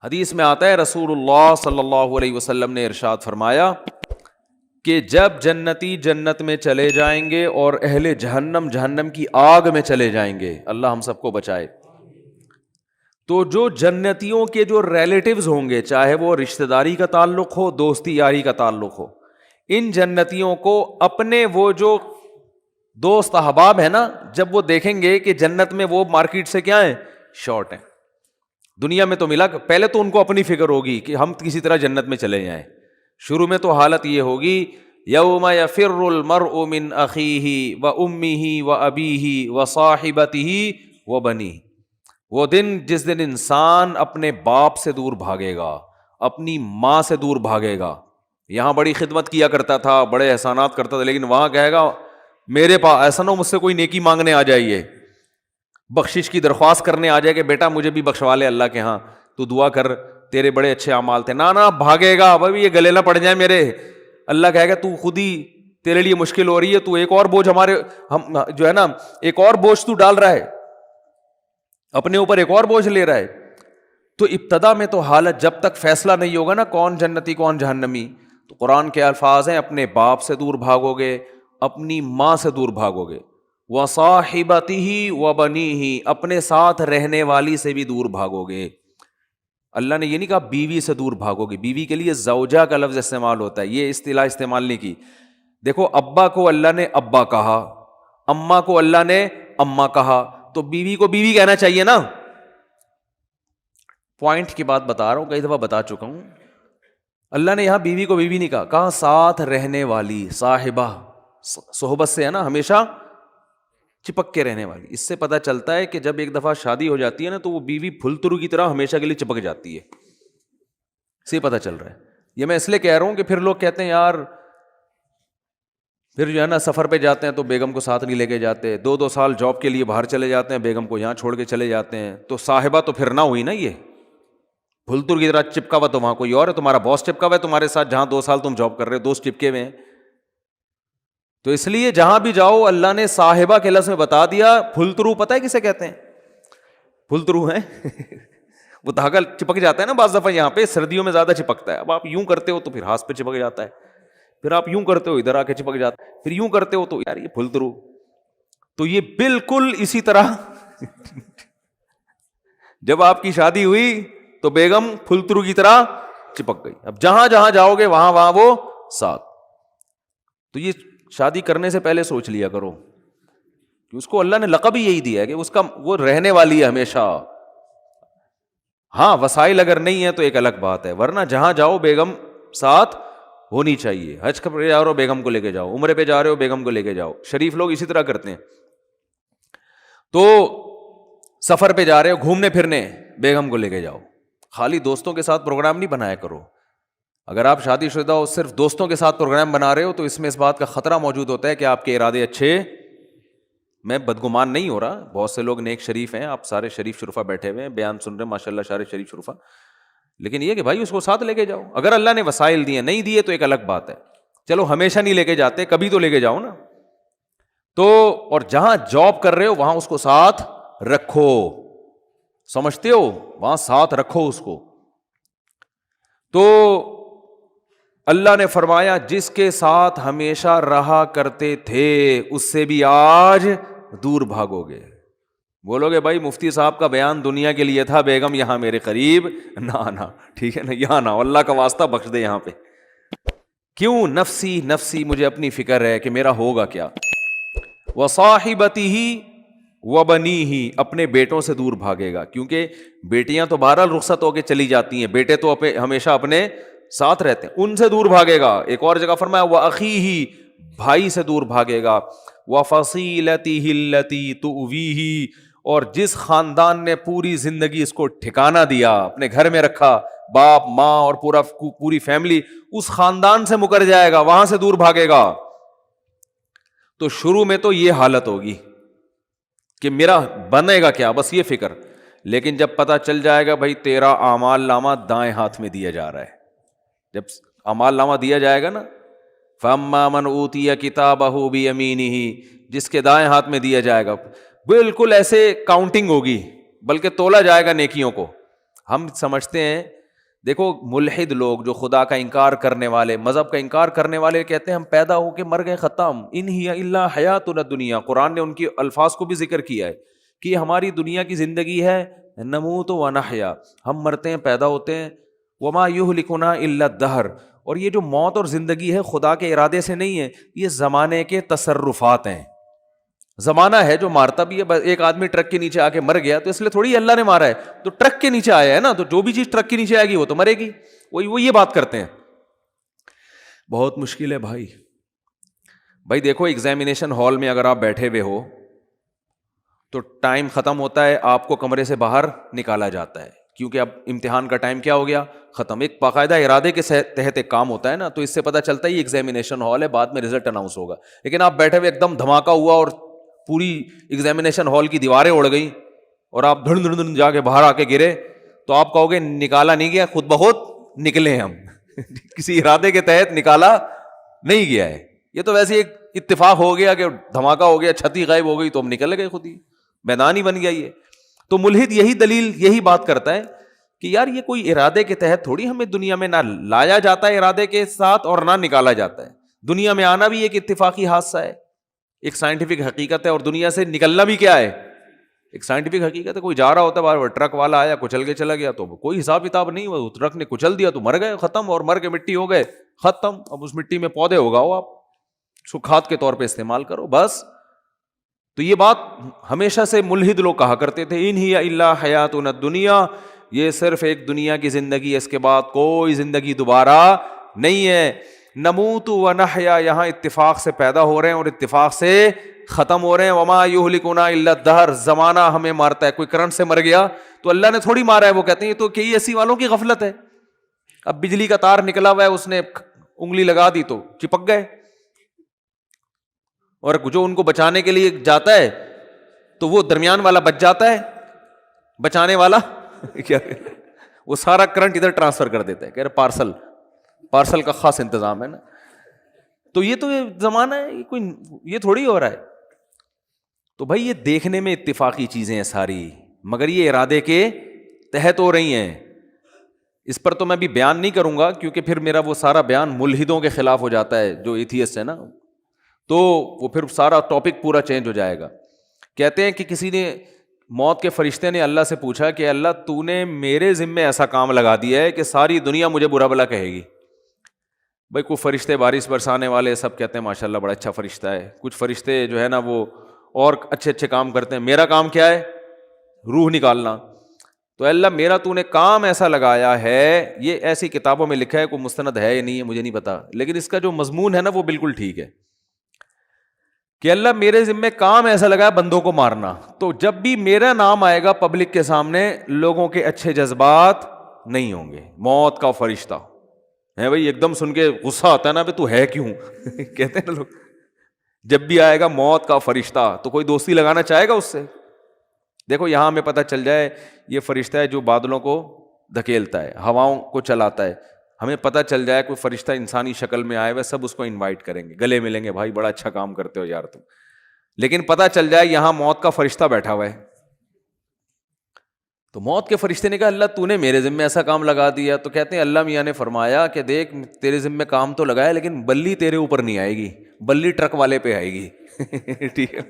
حدیث میں آتا ہے رسول اللہ صلی اللہ علیہ وسلم نے ارشاد فرمایا کہ جب جنتی جنت میں چلے جائیں گے اور اہل جہنم جہنم کی آگ میں چلے جائیں گے، اللہ ہم سب کو بچائے، تو جو جنتیوں کے جو ریلیٹیوز ہوں گے، چاہے وہ رشتہ داری کا تعلق ہو، دوستی یاری کا تعلق ہو، ان جنتیوں کو اپنے وہ جو دوست احباب ہیں نا، جب وہ دیکھیں گے کہ جنت میں وہ مارکیٹ سے کیا ہیں، شارٹ ہیں، دنیا میں تو ملا، پہلے تو ان کو اپنی فکر ہوگی کہ ہم کسی طرح جنت میں چلے جائیں۔ شروع میں تو حالت یہ ہوگی یوم یفر المرء من اخیہ وامہ وابیہ وصاحبتہ وبنیہ، وہ دن جس دن انسان اپنے باپ سے دور بھاگے گا، اپنی ماں سے دور بھاگے گا۔ یہاں بڑی خدمت کیا کرتا تھا، بڑے احسانات کرتا تھا، لیکن وہاں کہے گا میرے پاس ایسا نہ ہو مجھ سے کوئی نیکی مانگنے آ جائیے، بخشش کی درخواست کرنے آ جائے کہ بیٹا مجھے بھی بخشوا لے اللہ کے ہاں، تو دعا کر تیرے بڑے اچھے اعمال تھے، نہ بھاگے گا بھائی، یہ گلے نہ پڑ جائیں میرے۔ اللہ کہے گا تو خود ہی تیرے لیے مشکل ہو رہی ہے، تو ایک اور بوجھ ہم جو ہے نا، ایک اور بوجھ تو ڈال رہا ہے اپنے اوپر، ایک اور بوجھ لے رہا ہے۔ تو ابتدا میں تو حالت جب تک فیصلہ نہیں ہوگا نا کون جنتی کون جہنمی، تو قرآن کے الفاظ ہیں اپنے باپ سے دور بھاگو گے، اپنی ماں سے دور بھاگو گے، وصاحبتہ وبنیہ، اپنے ساتھ رہنے والی سے بھی دور بھاگو گے۔ اللہ نے یہ نہیں کہا بیوی سے دور بھاگو گے، بیوی کے لیے زوجہ کا لفظ استعمال ہوتا ہے، یہ اصطلاح استعمال نہیں کی۔ دیکھو ابا کو اللہ نے ابا کہا، اماں کو اللہ نے اماں کہا، تو بیوی کو بیوی کہنا چاہیے نا۔ پوائنٹ کی بات بتا رہا ہوں، کئی دفعہ بتا چکا ہوں، اللہ نے یہاں بیوی کو بیوی نہیں کہا، کہا ساتھ رہنے والی، صاحبہ، صحبت سے ہے نا، ہمیشہ چپک کے رہنے والی۔ اس سے پتہ چلتا ہے کہ جب ایک دفعہ شادی ہو جاتی ہے نا، تو وہ بیوی پھلترو کی طرح ہمیشہ کے لیے چپک جاتی ہے، سے پتہ چل رہا ہے۔ یہ میں اس لیے کہہ رہا ہوں کہ پھر لوگ کہتے ہیں یار پھر جو ہے نا سفر پہ جاتے ہیں تو بیگم کو ساتھ نہیں لے کے جاتے، 2 سال جاب کے لیے باہر چلے جاتے ہیں، بیگم کو یہاں چھوڑ کے چلے جاتے ہیں، تو صاحبہ تو پھر نہ ہوئی نا، یہ پھلتر کی طرح چپکا ہوا تو وہاں کوئی اور ہے، تمہارا باس چپکا ہوا ہے تمہارے ساتھ، جہاں 2 سال تم جاب کر رہے ہو، دوست چپکے ہوئے ہیں۔ تو اس لیے جہاں بھی جاؤ اللہ نے صاحبہ کے لفظ میں بتا دیا۔ پھلترو پتہ ہے کسے کہتے ہیں؟ پھلترو ہیں وہ دھاگا چپک جاتا ہے نا بعض دفعہ، یہاں پہ سردیوں میں زیادہ چپکتا ہے، اب آپ یوں کرتے ہو تو پھر ہاتھ پہ چپک جاتا ہے، پھر آپ یوں کرتے ہو ادھر آ کے چپک جاتا ہے، پھر یوں کرتے ہو تو یار یہ پھلترو۔ تو یہ بالکل اسی طرح جب آپ کی شادی ہوئی تو بیگم پھلترو کی طرح چپک گئی، اب جہاں جہاں جاؤ گے وہاں وہاں وہ ساتھ۔ تو یہ شادی کرنے سے پہلے سوچ لیا کرو کہ اس کو اللہ نے لقب ہی یہی دیا ہے کہ اس کا وہ رہنے والی ہے ہمیشہ۔ ہاں وسائل اگر نہیں ہے تو ایک الگ بات ہے، ورنہ جہاں جاؤ بیگم ساتھ ہونی چاہیے۔ حج پہ جا رہے ہو بیگم کو لے کے جاؤ، عمرے پہ جا رہے ہو بیگم کو لے کے جاؤ، شریف لوگ اسی طرح کرتے ہیں۔ تو سفر پہ جا رہے ہو گھومنے پھرنے، بیگم کو لے کے جاؤ۔ خالی دوستوں کے ساتھ پروگرام نہیں بنایا کرو۔ اگر آپ شادی شدہ ہو صرف دوستوں کے ساتھ پروگرام بنا رہے ہو تو اس میں اس بات کا خطرہ موجود ہوتا ہے کہ آپ کے ارادے اچھے، میں بدگمان نہیں ہو رہا، بہت سے لوگ نیک شریف ہیں، آپ سارے شریف شرفا بیٹھے ہوئے ہیں، بیان سن رہے ہیں ماشاء اللہ سارے شریف شرفا، لیکن یہ کہ بھائی اس کو ساتھ لے کے جاؤ۔ اگر اللہ نے وسائل دیے، نہیں دیے تو ایک الگ بات ہے، چلو ہمیشہ نہیں لے کے جاتے، کبھی تو لے کے جاؤ نا۔ تو اور جہاں جاب کر رہے ہو وہاں اس کو ساتھ رکھو، سمجھتے ہو، وہاں ساتھ رکھو اس کو۔ تو اللہ نے فرمایا جس کے ساتھ ہمیشہ رہا کرتے تھے اس سے بھی آج دور بھاگو گے۔ بولو گے بھائی مفتی صاحب کا بیان دنیا کے لیے تھا، بیگم یہاں میرے قریب نہ، ٹھیک ہے نا، یہاں نہ، اللہ کا واسطہ بخش دے یہاں پہ۔ کیوں؟ نفسی نفسی، مجھے اپنی فکر ہے کہ میرا ہوگا کیا۔ وصاحبتہ وبنیہ، اپنے بیٹوں سے دور بھاگے گا، کیونکہ بیٹیاں تو بہرحال رخصت ہو کے چلی جاتی ہیں، بیٹے تو ہمیشہ اپنے ساتھ رہتے ہیں، ان سے دور بھاگے گا۔ ایک اور جگہ فرمایا وَأَخِيهِ، بھائی سے دور بھاگے گا، وَفَصِيلَتِهِ الَّتِي تُؤْوِيهِ، اور جس خاندان نے پوری زندگی اس کو ٹھکانہ دیا، اپنے گھر میں رکھا، باپ ماں اور پوری فیملی، اس خاندان سے مکر جائے گا، وہاں سے دور بھاگے گا۔ تو شروع میں تو یہ حالت ہوگی کہ میرا بنے گا کیا، بس یہ فکر، لیکن جب پتہ چل جائے گا بھائی تیرا اعمال نامہ دائیں ہاتھ میں دیا جا رہا ہے، جب اعمال نامہ دیا جائے گا نا، فَأَمَّا مَنْ أُوتِيَ كِتَابَهُ بِيَمِينِهِ، جس کے دائیں ہاتھ میں دیا جائے گا، بالکل ایسے کاؤنٹنگ ہوگی، بلکہ تولا جائے گا نیکیوں کو، ہم سمجھتے ہیں، دیکھو ملحد لوگ جو خدا کا انکار کرنے والے، مذہب کا انکار کرنے والے کہتے ہیں ہم پیدا ہو کے مر گئے، ختم، ان ہی الا حیاتنا الدنیا. قرآن نے ان کی الفاظ کو بھی ذکر کیا ہے کہ ہماری دنیا کی زندگی ہے، نموت و نحیا، ہم مرتے ہیں پیدا ہوتے ہیں، وما یہلکنا الا الدہر. اور یہ جو موت اور زندگی ہے خدا کے ارادے سے نہیں ہے، یہ زمانے کے تصرفات ہیں. زمانہ ہے جو مارتا بھی ہے. ایک آدمی ٹرک کے نیچے آ کے مر گیا تو اس لیے تھوڑی اللہ نے مارا ہے، تو ٹرک کے نیچے آیا ہے نا، تو جو بھی چیز ٹرک کے نیچے آئے گی وہ تو مرے گی. وہ یہ بات کرتے ہیں. بہت مشکل ہے بھائی دیکھو ایگزامینیشن ہال میں اگر آپ بیٹھے ہوئے ہو تو ٹائم ختم ہوتا ہے، آپ کو کمرے سے باہر نکالا جاتا ہے کیونکہ اب امتحان کا ٹائم کیا ہو گیا، ختم. ایک باقاعدہ ارادے کے تحت ایک کام ہوتا ہے نا، تو اس سے پتہ چلتا ہے یہ ایگزامینیشن ہال ہے، بعد میں رزلٹ اناؤنس ہوگا. لیکن آپ بیٹھے ہوئے ایک دم دھماکہ ہوا اور پوری ایگزامینیشن ہال کی دیواریں اڑ گئی اور آپ دھڑ دھڑ دھڑ جا کے باہر آ کے گرے، تو آپ کہو گے نکالا نہیں گیا، خود بخود نکلے ہم کسی ارادے کے تحت نکالا نہیں گیا ہے. یہ تو ویسے ایک اتفاق ہو گیا کہ دھماکہ ہو گیا، چھتی غائب ہو گئی تو ہم نکل گئے، خود ہی میدان ہی بن گیا. یہ تو ملحد یہی بات کرتا ہے کہ یار یہ کوئی ارادے کے تحت تھوڑی ہمیں دنیا میں نہ لایا جاتا ہے ارادے کے ساتھ اور نہ نکالا جاتا ہے. دنیا میں آنا بھی ایک اتفاقی حادثہ ہے، ایک سائنٹیفک حقیقت ہے، اور دنیا سے نکلنا بھی کیا ہے، ایک سائنٹیفک حقیقت ہے. کوئی جا رہا ہوتا ہے، ٹرک والا آیا کچل کے چلا گیا تو کوئی حساب کتاب نہیں، وہ ٹرک نے کچل دیا تو مر گئے، ختم، اور مر کے مٹی ہو گئے، ختم. اب اس مٹی میں پودے اگاؤ، آپ اس کو کھاد کے طور پہ استعمال کرو بس. تو یہ بات ہمیشہ سے ملحد لوگ کہا کرتے تھے، ان ہی الا حیاتنا الدنیا، یہ صرف ایک دنیا کی زندگی ہے، اس کے بعد کوئی زندگی دوبارہ نہیں ہے. نموت و نحیا، یہاں اتفاق سے پیدا ہو رہے ہیں اور اتفاق سے ختم ہو رہے ہیں. وما یہلکنا الا الدہر، زمانہ ہمیں مارتا ہے. کوئی کرنٹ سے مر گیا تو اللہ نے تھوڑی مارا ہے، وہ کہتے ہیں یہ تو کئی ایسی والوں کی غفلت ہے. اب بجلی کا تار نکلا ہوا ہے، اس نے انگلی لگا دی تو چپک گئے، اور جو ان کو بچانے کے لیے جاتا ہے تو وہ درمیان والا بچ جاتا ہے، بچانے والا کیا وہ سارا کرنٹ ادھر ٹرانسفر کر دیتا ہے، کہہ رہے پارسل کا خاص انتظام ہے نا. تو یہ زمانہ ہے، کوئی یہ تھوڑی ہو رہا ہے. تو بھائی یہ دیکھنے میں اتفاقی چیزیں ہیں ساری، مگر یہ ارادے کے تحت ہو رہی ہیں. اس پر تو میں بھی بیان نہیں کروں گا کیونکہ پھر میرا وہ سارا بیان ملحدوں کے خلاف ہو جاتا ہے جو ایتھیسٹ ہے نا، تو وہ پھر سارا ٹاپک پورا چینج ہو جائے گا. کہتے ہیں کہ کسی نے، موت کے فرشتے نے اللہ سے پوچھا کہ اللہ تو نے میرے ذمے ایسا کام لگا دیا ہے کہ ساری دنیا مجھے برا بھلا کہے گی. بھائی کوئی فرشتے بارش برسانے والے سب کہتے ہیں ماشاء اللہ بڑا اچھا فرشتہ ہے، کچھ فرشتے جو ہے نا وہ اور اچھے کام کرتے ہیں. میرا کام کیا ہے؟ روح نکالنا. تو اللہ میرا تو نے کام ایسا لگایا ہے، یہ ایسی کتابوں میں لکھا ہے، کوئی مستند ہے یا نہیں ہے مجھے نہیں پتا، لیکن اس کا جو مضمون ہے نا وہ بالکل ٹھیک ہے کہ اللہ میرے ذمہ کام ایسا لگا ہے بندوں کو مارنا. تو جب بھی میرا نام آئے گا پبلک کے سامنے، لوگوں کے اچھے جذبات نہیں ہوں گے. موت کا فرشتہ ہے بھائی، ایک دم سن کے غصہ آتا ہے نا، تو ہے کیوں کہتے ہیں نا لوگ، جب بھی آئے گا موت کا فرشتہ تو کوئی دوستی لگانا چاہے گا اس سے. دیکھو یہاں ہمیں پتہ چل جائے یہ فرشتہ ہے جو بادلوں کو دھکیلتا ہے، ہواؤں کو چلاتا ہے. ہمیں پتہ چل جائے کوئی فرشتہ انسانی شکل میں آئے ہوئے، سب اس کو انوائٹ کریں گے، گلے ملیں گے، بھائی بڑا اچھا کام کرتے ہو یار تم. لیکن پتہ چل جائے یہاں موت کا فرشتہ بیٹھا ہوا ہے، تو موت کے فرشتے نے کہا اللہ تو نے میرے ذمہ ایسا کام لگا دیا. تو کہتے ہیں اللہ میاں نے فرمایا کہ دیکھ تیرے ذمہ کام تو لگایا لیکن بلی تیرے اوپر نہیں آئے گی، بلی ٹرک والے پہ آئے گی ٹھیک ہے،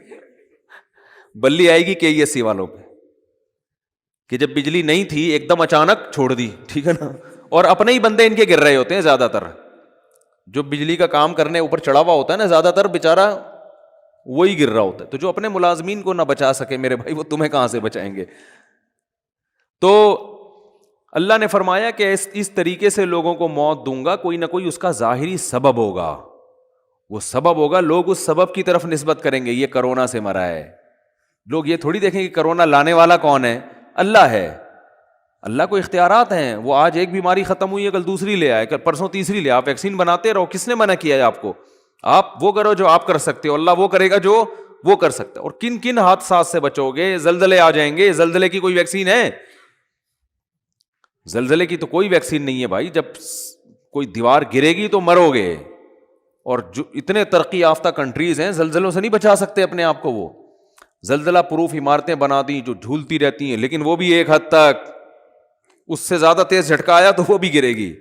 بلی آئے گی KESC والوں پہ، کہ جب بجلی نہیں تھی ایک دم اچانک چھوڑ دی، ٹھیک ہے نا، اور اپنے ہی بندے ان کے گر رہے ہوتے ہیں زیادہ تر. جو بجلی کا کام کرنے اوپر چڑھا ہوا ہوتا ہے نا، زیادہ تر بیچارہ وہی گر رہا ہوتا ہے. تو جو اپنے ملازمین کو نہ بچا سکے میرے بھائی، وہ تمہیں کہاں سے بچائیں گے. تو اللہ نے فرمایا کہ اس طریقے سے لوگوں کو موت دوں گا، کوئی نہ کوئی اس کا ظاہری سبب ہوگا، وہ سبب ہوگا، لوگ اس سبب کی طرف نسبت کریں گے. یہ کرونا سے مرا ہے، لوگ یہ تھوڑی دیکھیں کہ کرونا لانے والا کون ہے، اللہ ہے. اللہ کو اختیارات ہیں، وہ آج ایک بیماری ختم ہوئی ہے کل دوسری لے آئے، کل پرسوں تیسری لے. آپ ویکسین بناتے رہو، کس نے منع کیا ہے آپ کو؟ آپ وہ کرو جو آپ کر سکتے ہو، اللہ وہ کرے گا جو وہ کر سکتا ہے. اور کن کن حادثات سے بچو گے؟ زلزلے آ جائیں گے، زلزلے کی کوئی ویکسین ہے؟ زلزلے کی تو کوئی ویکسین نہیں ہے بھائی. جب کوئی دیوار گرے گی تو مرو گے. اور جو اتنے ترقی یافتہ کنٹریز ہیں زلزلوں سے نہیں بچا سکتے اپنے آپ کو. وہ زلزلہ پروف عمارتیں بنا دی جو جھولتی رہتی ہیں، لیکن وہ بھی ایک حد تک اس سے زیادہ تیز جھٹکا آیا تو وہ بھی گرے گی.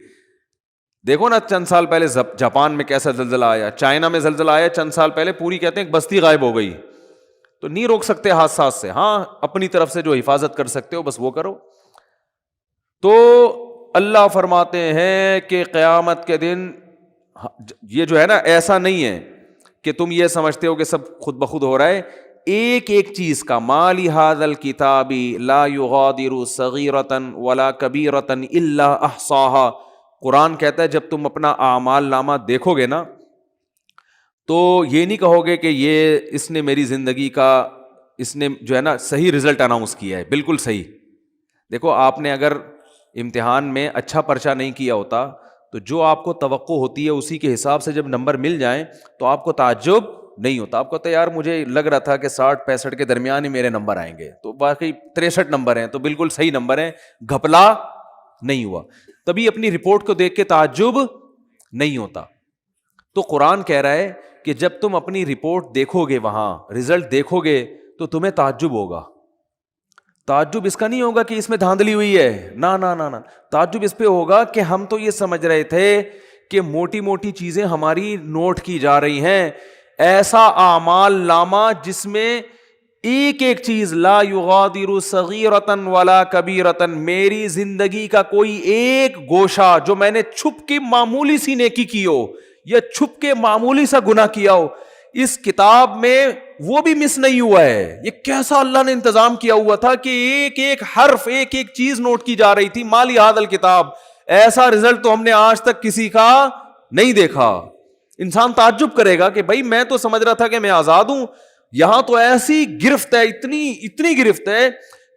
دیکھو نا چند سال پہلے جاپان میں کیسا زلزلہ آیا, چائنا میں زلزلہ آیا چند سال پہلے, پوری کہتے ہیں ایک بستی غائب ہو گئی. تو نہیں روک سکتے حادثات سے, ہاں اپنی طرف سے جو حفاظت کر سکتے ہو بس وہ کرو. تو اللہ فرماتے ہیں کہ قیامت کے دن یہ جو ہے نا, ایسا نہیں ہے کہ تم یہ سمجھتے ہو کہ سب خود بخود ہو رہا ہے. ایک ایک چیز کا, ما لہذا الکتاب لا یغادر صغیرۃ ولا کبیرۃ الا احصاها. قرآن کہتا ہے جب تم اپنا اعمال نامہ دیکھو گے نا تو یہ نہیں کہو گے کہ یہ اس نے میری زندگی کا, اس نے جو ہے نا صحیح رزلٹ اناؤنس کیا ہے, بالکل صحیح. دیکھو آپ نے اگر امتحان میں اچھا پرچہ نہیں کیا ہوتا تو جو آپ کو توقع ہوتی ہے اسی کے حساب سے جب نمبر مل جائیں تو آپ کو تعجب نہیں ہوتا. آپ کو تو یار مجھے لگ رہا تھا کہ 60-65 کے درمیان ہی میرے نمبر آئیں گے, تو باقی 63 نمبر ہیں, تو بالکل صحیح نمبر ہیں, گھپلا نہیں ہوا. تبھی اپنی رپورٹ کو دیکھ کے تعجب نہیں ہوتا. تو قرآن کہہ رہا ہے کہ جب تم اپنی رپورٹ دیکھو گے, وہاں رزلٹ دیکھو گے تو تمہیں تعجب ہوگا. تعجب اس کا نہیں ہوگا کہ اس میں دھاندلی ہوئی ہے, نا نا نا نا, تعجب اس پہ ہوگا کہ ہم تو یہ سمجھ رہے تھے کہ موٹی موٹی چیزیں ہماری نوٹ کی جا رہی ہیں, ایسا اعمال نامہ جس میں ایک ایک چیز لا یغادر صغیرۃ ولا کبیرۃ, میری زندگی کا کوئی ایک گوشہ جو میں نے چھپ کے معمولی سی نیکی کی ہو یا چھپ کے معمولی سا گناہ کیا ہو, اس کتاب میں وہ بھی مس نہیں ہوا ہے. یہ کیسا اللہ نے انتظام کیا ہوا تھا کہ ایک ایک حرف, ایک ایک چیز نوٹ کی جا رہی تھی. مالی ہذا الکتاب, ایسا رزلٹ تو ہم نے آج تک کسی کا نہیں دیکھا. انسان تعجب کرے گا کہ بھائی میں تو سمجھ رہا تھا کہ میں آزاد ہوں, یہاں تو ایسی گرفت ہے, اتنی گرفت ہے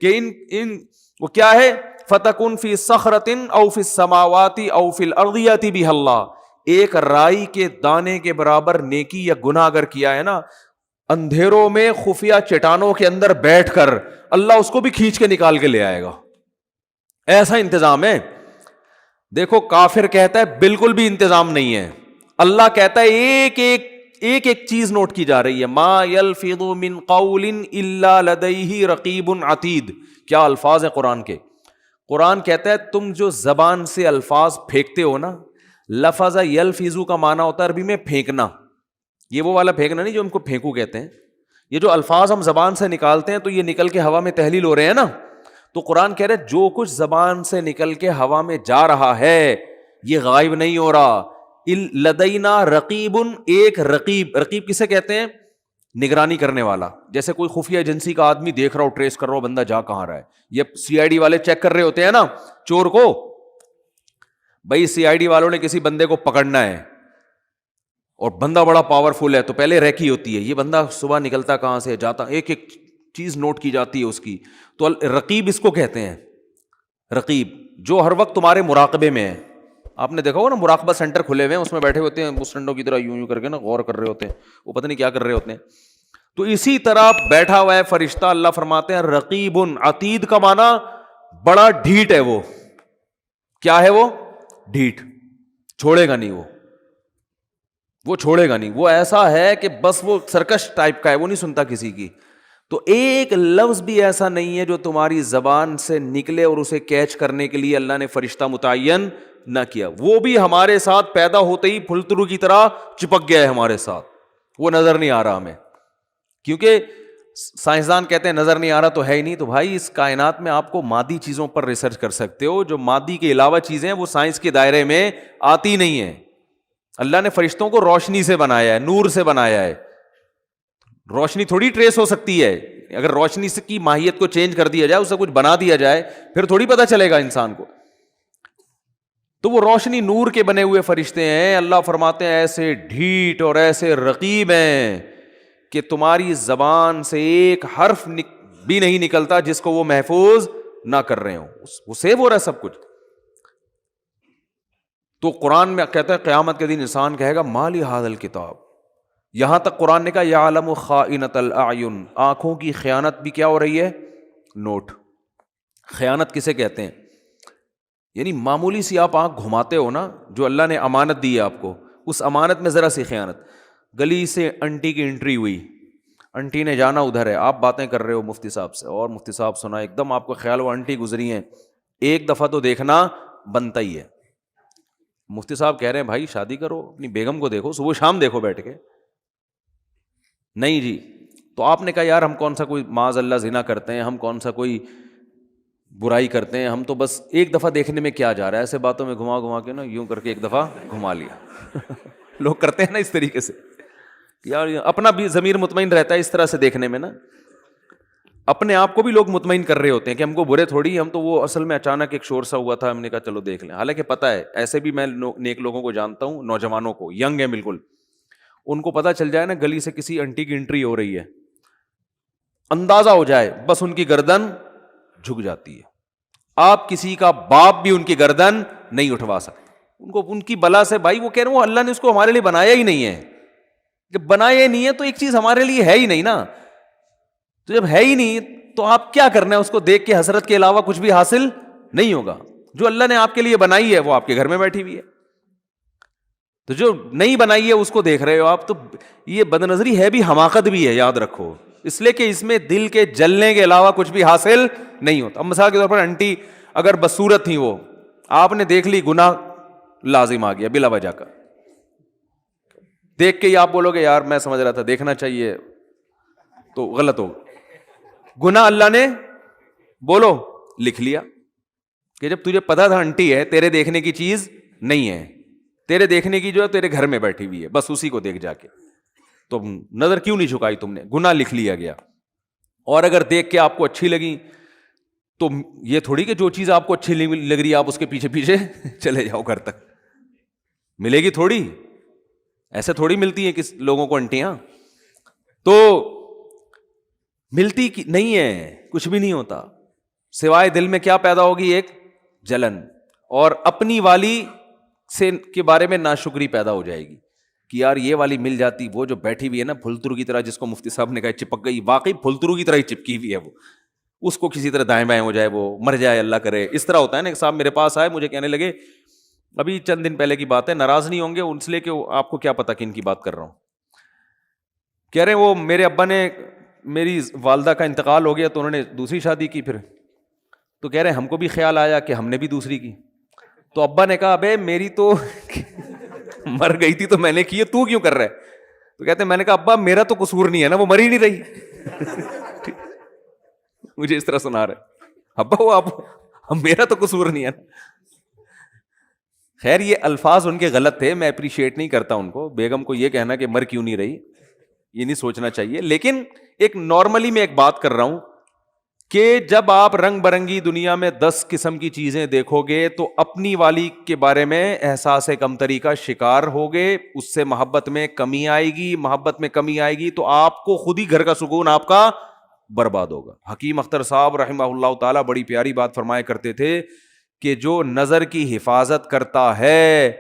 کہ ان وہ کیا ہے, فتکن فی صخرۃ او فی السماوات او فی الارض یاتی بہ اللہ. ایک رائی کے دانے کے برابر نیکی یا گناہ اگر کیا ہے نا, اندھیروں میں خفیہ چٹانوں کے اندر بیٹھ کر اللہ اس کو بھی کھینچ کے نکال کے لے آئے گا. ایسا انتظام ہے. دیکھو کافر کہتا ہے بالکل بھی انتظام نہیں ہے, اللہ کہتا ہے ایک ایک چیز نوٹ کی جا رہی ہے. ما یلفظ من قول الا لدیہ رقیب عتید. کیا الفاظ ہیں قرآن کے. قرآن کہتا ہے تم جو زبان سے الفاظ پھینکتے ہو نا, لفظ یلفظ کا معنی ہوتا ہے عربی میں پھینکنا. یہ وہ والا پھینکنا نہیں جو ہم کو پھینکو کہتے ہیں. یہ جو الفاظ ہم زبان سے نکالتے ہیں تو یہ نکل کے ہوا میں تحلیل ہو رہے ہیں نا. تو قرآن کہہ رہے جو کچھ زبان سے نکل کے ہوا میں جا رہا ہے یہ غائب نہیں ہو رہا. لدینا رقیب, ایک رقیب. رقیب کسے کہتے ہیں؟ نگرانی کرنے والا. جیسے کوئی خفیہ ایجنسی کا آدمی دیکھ رہا ہو, ٹریس کر رہا ہو بندہ جا کہاں رہا ہے. یہ سی آئی ڈی والے چیک کر رہے ہوتے ہیں نا چور کو. بھائی سی آئی ڈی والوں نے کسی بندے کو پکڑنا ہے اور بندہ بڑا پاورفل ہے تو پہلے ریکی ہوتی ہے, یہ بندہ صبح نکلتا کہاں سے جاتا, ایک ایک چیز نوٹ کی جاتی ہے اس کی. تو رقیب اس کو کہتے ہیں. رقیب جو ہر وقت تمہارے مراقبے میں ہے. آپ نے دیکھا ہوگا نا مراقبہ سینٹر کھلے ہوئے ہیں, اس میں بیٹھے ہوتے ہیں مسٹنڈوں کی طرح یوں کر کے نا غور کر رہے ہوتے ہیں, وہ پتہ نہیں کیا کر رہے ہوتے ہیں. تو اسی طرح بیٹھا ہوا ہے فرشتہ. اللہ فرماتے ہیں رقیب عتید کا معنی بڑا ڈھیٹ ہے. وہ کیا ہے؟ وہ ڈھیٹ, چھوڑے گا نہیں, وہ چھوڑے گا نہیں. وہ ایسا ہے کہ بس وہ سرکش ٹائپ کا ہے, وہ نہیں سنتا کسی کی. تو ایک لفظ بھی ایسا نہیں ہے جو تمہاری زبان سے نکلے اور اسے کیچ کرنے کے لیے اللہ نے فرشتہ متعین نہ کیا. وہ بھی ہمارے ساتھ پیدا ہوتے ہی پھلترو کی طرح چپک گیا ہے ہمارے ساتھ, وہ نظر نہیں آ رہا ہمیں. کیونکہ سائنسدان کہتے ہیں نظر نہیں آ رہا تو ہے ہی نہیں. تو بھائی اس کائنات میں آپ کو مادی چیزوں پر ریسرچ کر سکتے ہو, جو مادی کے علاوہ چیزیں وہ سائنس کے دائرے میں آتی نہیں ہیں. اللہ نے فرشتوں کو روشنی سے بنایا ہے, نور سے بنایا ہے. روشنی تھوڑی ٹریس ہو سکتی ہے. اگر روشنی سے کی ماہیت کو چینج کر دیا جائے, اسے کچھ بنا دیا جائے, پھر تھوڑی پتہ چلے گا انسان کو. تو وہ روشنی نور کے بنے ہوئے فرشتے ہیں. اللہ فرماتے ہیں ایسے ڈھیٹ اور ایسے رقیب ہیں کہ تمہاری زبان سے ایک حرف بھی نہیں نکلتا جس کو وہ محفوظ نہ کر رہے ہوں, وہ سیو ہو رہا ہے سب کچھ. تو قرآن میں کہتا ہے قیامت کے دن انسان کہے گا ما لہذا الکتاب. یہاں تک قرآن نے کہا یعلم خائنۃ الاعین, آنکھوں کی خیانت بھی کیا ہو رہی ہے؟ نوٹ. خیانت کسے کہتے ہیں؟ یعنی معمولی سی آپ آنکھ گھماتے ہو نا, جو اللہ نے امانت دی ہے آپ کو, اس امانت میں ذرا سی خیانت. گلی سے انٹی کی انٹری ہوئی, انٹی نے جانا ادھر ہے, آپ باتیں کر رہے ہو مفتی صاحب سے, اور مفتی صاحب سنا, ایک دم آپ کو خیال ہوا انٹی گزری ہیں, ایک دفعہ تو دیکھنا بنتا ہی ہے. مفتی صاحب کہہ رہے ہیں بھائی شادی کرو, اپنی بیگم کو دیکھو, صبح شام دیکھو بیٹھ کے. نہیں جی. تو آپ نے کہا یار ہم کون سا کوئی معاذ اللہ زنا کرتے ہیں, ہم کون سا کوئی برائی کرتے ہیں, ہم تو بس ایک دفعہ دیکھنے میں کیا جا رہا ہے, ایسے باتوں میں گھما گھما کے نا یوں کر کے ایک دفعہ گھما لیا. لوگ کرتے ہیں نا اس طریقے سے, یار اپنا بھی ضمیر مطمئن رہتا ہے اس طرح سے دیکھنے میں نا, اپنے آپ کو بھی لوگ مطمئن کر رہے ہوتے ہیں کہ ہم کو برے تھوڑی, ہم تو وہ اصل میں اچانک ایک شور سا ہوا تھا, ہم نے کہا چلو دیکھ لیں. حالانکہ پتہ ہے ایسے بھی میں نیک لوگوں کو جانتا ہوں, نوجوانوں کو, ینگ ہیں بالکل, ان کو پتہ چل جائے نا گلی سے کسی انٹی کی انٹری ہو رہی ہے, اندازہ ہو جائے, بس ان کی گردن جھک جاتی ہے. آپ کسی کا باپ بھی ان کی گردن نہیں اٹھوا سکتے. ان کو ان کی بلا سے بھائی, وہ کہہ رہے ہیں وہ اللہ نے اس کو ہمارے لیے بنایا ہی نہیں ہے. جب بنایا ہی نہیں ہے تو ایک چیز ہمارے لیے ہے ہی نہیں نا, تو جب ہے ہی نہیں تو آپ کیا کرنا ہے, اس کو دیکھ کے حسرت کے علاوہ کچھ بھی حاصل نہیں ہوگا. جو اللہ نے آپ کے لیے بنائی ہے وہ آپ کے گھر میں بیٹھی ہوئی ہے, تو جو نہیں بنائی ہے اس کو دیکھ رہے ہو آپ. تو یہ بد نظری ہے بھی, حماقت بھی ہے, یاد رکھو, اس لیے کہ اس میں دل کے جلنے کے علاوہ کچھ بھی حاصل نہیں ہوتا. اب مثال کے طور پر انٹی اگر بدصورت تھی, وہ آپ نے دیکھ لی, گناہ لازم آ گیا بلا وجہ کا. دیکھ کے ہی آپ بولو گے یار میں سمجھ رہا تھا دیکھنا چاہیے, تو غلط ہو. گناہ اللہ نے بولو لکھ لیا کہ جب تجھے پتا تھا انٹی ہے, تیرے دیکھنے کی چیز نہیں ہے, تیرے دیکھنے کی جو ہے تیرے گھر میں بیٹھی ہوئی ہے, بس اسی کو دیکھ جا کے, تو نظر کیوں نہیں جھکائی تم نے, گناہ لکھ لیا گیا. اور اگر دیکھ کے آپ کو اچھی لگی تو یہ تھوڑی کہ جو چیز آپ کو اچھی لگ رہی ہے آپ اس کے پیچھے پیچھے چلے جاؤ گھر تک, ملے گی تھوڑی, ایسے تھوڑی ملتی ہیں کس لوگوں کو انٹیاں, تو ملتی نہیں ہے, کچھ بھی نہیں ہوتا سوائے دل میں کیا پیدا ہوگی, ایک جلن, اور اپنی والی سے کے بارے میں ناشکری پیدا ہو جائے گی کہ یار یہ والی مل جاتی, وہ جو بیٹھی ہوئی ہے نا پھلترو کی طرح, جس کو مفتی صاحب نے کہا چپک گئی, واقعی پھلترو کی طرح ہی چپکی ہوئی ہے وہ, اس کو کسی طرح دائیں بائیں ہو جائے, وہ مر جائے, اللہ کرے. اس طرح ہوتا ہے نا. ایک صاحب میرے پاس آئے, مجھے کہنے لگے, ابھی چند دن پہلے کی بات ہے, ناراض نہیں ہوں گے اس لیے کہ آپ کو کیا پتا کن کی بات کر رہا ہوں. کہہ رہے ہیں وہ میرے ابا نے, میری والدہ کا انتقال ہو گیا تو انہوں نے دوسری شادی کی پھر, تو کہہ رہے ہیں ہم کو بھی خیال آیا کہ ہم نے بھی دوسری کی. تو ابا نے کہا ابے میری تو مر گئی تھی تو میں نے کی ہے, تو کیوں کر رہا ہے. تو کہتے ہیں میں نے کہا ابا میرا تو قصور نہیں ہے نا, وہ مر ہی نہیں رہی. مجھے اس طرح سنا رہے, ابا وہ آپ میرا تو قصور نہیں ہے نا. خیر یہ الفاظ ان کے غلط تھے, میں اپریشیٹ نہیں کرتا ان کو. بیگم کو یہ کہنا کہ مر کیوں نہیں رہی, یہ نہیں سوچنا چاہیے. لیکن ایک نارملی میں ایک بات کر رہا ہوں کہ جب آپ رنگ برنگی دنیا میں 10 قسم کی چیزیں دیکھو گے تو اپنی والی کے بارے میں احساس کمتری کا شکار ہوگے, اس سے محبت میں کمی آئے گی, محبت میں کمی آئے گی تو آپ کو خود ہی گھر کا سکون آپ کا برباد ہوگا. حکیم اختر صاحب رحمہ اللہ تعالیٰ بڑی پیاری بات فرمایا کرتے تھے کہ جو نظر کی حفاظت کرتا ہے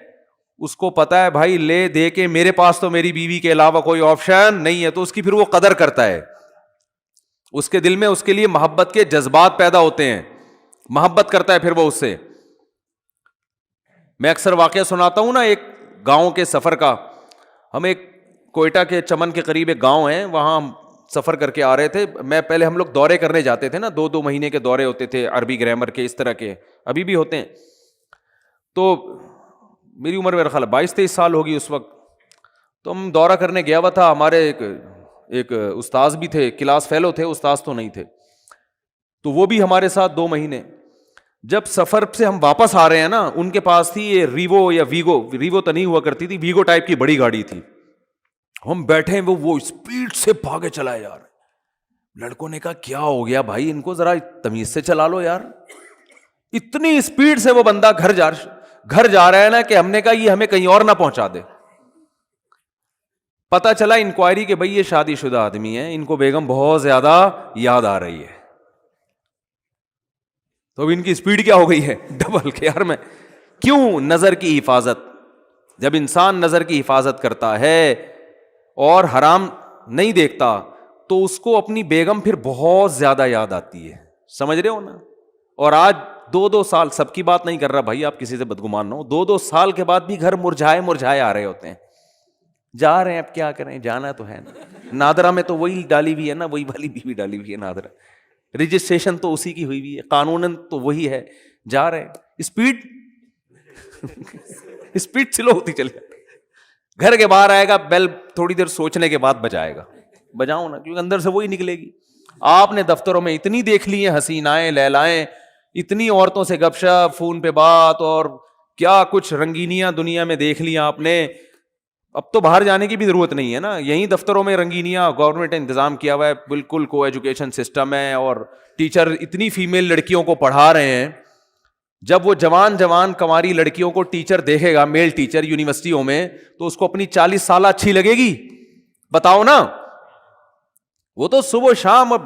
اس کو پتا ہے بھائی لے دے کے میرے پاس تو میری بیوی کے علاوہ کوئی آپشن نہیں ہے, تو اس کی پھر وہ قدر کرتا ہے, اس کے دل میں اس کے لیے محبت کے جذبات پیدا ہوتے ہیں, محبت کرتا ہے پھر وہ اس سے. میں اکثر واقعہ سناتا ہوں نا ایک گاؤں کے سفر کا. ہم ایک کوئٹہ کے چمن کے قریب ایک گاؤں ہے, وہاں ہم سفر کر کے آ رہے تھے. میں پہلے ہم لوگ دورے کرنے جاتے تھے نا, 2 مہینے کے دورے ہوتے تھے عربی گرامر کے, اس طرح کے ابھی بھی ہوتے ہیں. تو میری عمر میرا خیال 22-23 سال ہوگی اس وقت. تو ہم دورہ کرنے گیا ہوا تھا, ہمارے ایک استاذ بھی تھے, کلاس فیلو تھے, استاذ تو نہیں تھے, تو وہ بھی ہمارے ساتھ 2 مہینے. جب سفر سے ہم واپس آ رہے ہیں نا, ان کے پاس تھی یہ ریوو یا ویگو تو نہیں ہوا کرتی تھی, ویگو ٹائپ کی بڑی گاڑی تھی. ہم بیٹھے ہیں, وہ اسپیڈ سے بھاگے چلائے جا رہے. لڑکوں نے کہا کیا ہو گیا بھائی, ان کو ذرا تمیز سے چلا لو یار, اتنی اسپیڈ سے وہ بندہ گھر جا رہا ہے نا کہ ہم نے کہا یہ ہمیں کہیں اور نہ پہنچا دے. پتا چلا انکوائری کہ بھائی یہ شادی شدہ آدمی ہے, ان کو بیگم بہت زیادہ یاد آ رہی ہے. تو اب ان کی اسپیڈ کیا ہو گئی ہے, ڈبل. کے یار میں کیوں, نظر کی حفاظت. جب انسان نظر کی حفاظت کرتا ہے اور حرام نہیں دیکھتا تو اس کو اپنی بیگم پھر بہت زیادہ یاد آتی ہے, سمجھ رہے ہو نا. اور آج 2 سال, سب کی بات نہیں کر رہا بھائی, آپ کسی سے بدگمان نہ ہو, 2 سال کے بعد بھی گھر مرجھائے آ رہے ہوتے ہیں. جا رہے ہیں, اب کیا کریں, جانا تو ہے نا. نادرا میں تو وہی ڈالی ہوئی ہے نا, وہی والی بیوی ڈالی ہوئی ہے نادرا, رجسٹریشن تو اسی کی ہوئی ہوئی ہے, قانوناً تو وہی ہے, جا رہے ہیں اسپیڈ سلو ہوتی چلے جاتی. گھر کے باہر آئے گا, بیل تھوڑی دیر سوچنے کے بعد بجائے گا, بجاؤ نا, کیونکہ اندر سے وہی نکلے گی. آپ نے دفتروں میں اتنی دیکھ لی ہیں حسینائیں لیلائیں, اتنی عورتوں سے گپ شپ, فون پہ بات, اور کیا کچھ رنگینیاں دنیا میں دیکھ لی آپ نے. اب تو باہر جانے کی بھی ضرورت نہیں ہے نا, یہیں دفتروں میں رنگینیاں گورنمنٹ نے انتظام کیا ہوا ہے, بالکل کو ایجوکیشن سسٹم ہے, اور ٹیچر اتنی فیمیل لڑکیوں کو پڑھا رہے ہیں. جب وہ جوان کنواری لڑکیوں کو ٹیچر دیکھے گا, میل ٹیچر یونیورسٹیوں میں, تو اس کو اپنی 40 سالہ اچھی لگے گی؟ بتاؤ نا. وہ تو صبح شام اب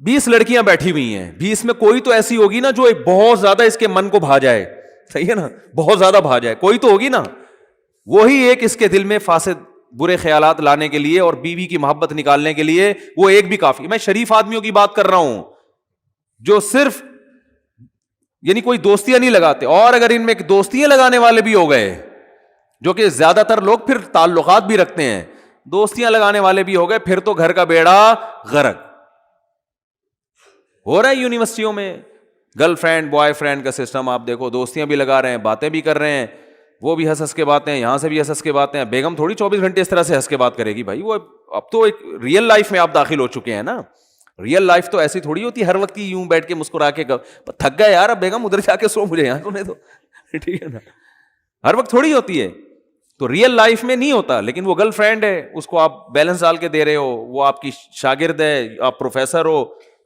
20 لڑکیاں بیٹھی ہوئی ہیں, 20 میں کوئی تو ایسی ہوگی نا جو بہت زیادہ اس کے من کو بھا جائے, صحیح ہے نا, بہت زیادہ بھا جائے, کوئی تو ہوگی نا. وہی ایک اس کے دل میں فاسد برے خیالات لانے کے لیے اور بیوی کی محبت نکالنے کے لیے وہ ایک بھی کافی. میں شریف آدمیوں کی بات کر رہا ہوں جو صرف یعنی کوئی دوستیاں نہیں لگاتے, اور اگر ان میں دوستیاں لگانے والے بھی ہو گئے, جو کہ زیادہ تر لوگ پھر تعلقات بھی رکھتے ہیں, دوستیاں لگانے والے بھی ہو گئے, پھر تو گھر کا بیڑا غرق ہو رہا ہے. یونیورسٹیوں میں گرل فرینڈ بوائے فرینڈ کا سسٹم آپ دیکھو, دوستیاں بھی لگا رہے ہیں, باتیں بھی کر رہے ہیں, وہ بھی ہنس کے باتیں, یہاں سے بھی ہنس کے باتیں. بیگم تھوڑی 24 گھنٹے اس طرح سے ہنس کے بات کرے گی بھائی, وہ اب تو ایک ریئل لائف میں آپ داخل ہو چکے ہیں نا. ریئل لائف تو ایسی تھوڑی ہوتی ہے ہر وقت یوں بیٹھ کے مسکرا کے, تھک گئے یار اب بیگم ادھر جا کے سو مجھے یہاں تو, ٹھیک ہے نا, ہر وقت تھوڑی ہوتی ہے. تو ریئل لائف میں نہیں ہوتا. لیکن وہ گرل فرینڈ ہے, اس کو آپ بیلنس ڈال کے دے رہے ہو, وہ آپ کی شاگرد ہے, آپ پروفیسر ہو,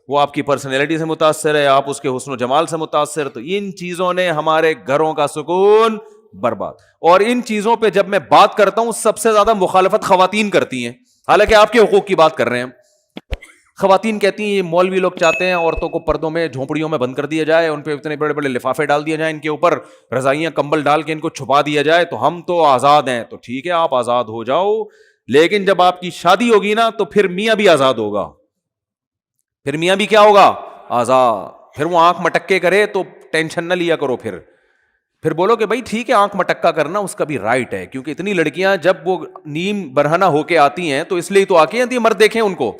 وہ آپ کی پرسنالٹی سے متاثر ہے, آپ اس کے حسن و جمال سے متاثر. تو ان چیزوں نے ہمارے گھروں کا سکون برباد. اور ان چیزوں پہ جب میں بات کرتا ہوں سب سے زیادہ مخالفت خواتین کرتی ہیں, حالانکہ آپ کے حقوق کی بات کر رہے ہیں. خواتین کہتی ہیں یہ مولوی لوگ چاہتے ہیں عورتوں کو پردوں میں جھونپڑیوں میں بند کر دیا جائے, ان پہ اتنے بڑے بڑے لفافے ڈال دیے جائیں, ان کے اوپر رضائیاں کمبل ڈال کے ان کو چھپا دیا جائے, تو ہم تو آزاد ہیں. تو ٹھیک ہے آپ آزاد ہو جاؤ, لیکن جب آپ کی شادی ہوگی نا تو پھر میاں بھی آزاد ہوگا. پھر میاں بھی کیا ہوگا؟ آزاد. پھر وہ آنکھ مٹکے کرے تو ٹینشن نہ لیا کرو, پھر بولو کہ بھائی ٹھیک ہے آنکھ مٹکا کرنا اس کا بھی رائٹ ہے, کیونکہ اتنی لڑکیاں جب وہ نیم برہنہ ہو کے آتی ہیں تو اس لیے تو آ کے آتی, مرد دیکھیں ان کو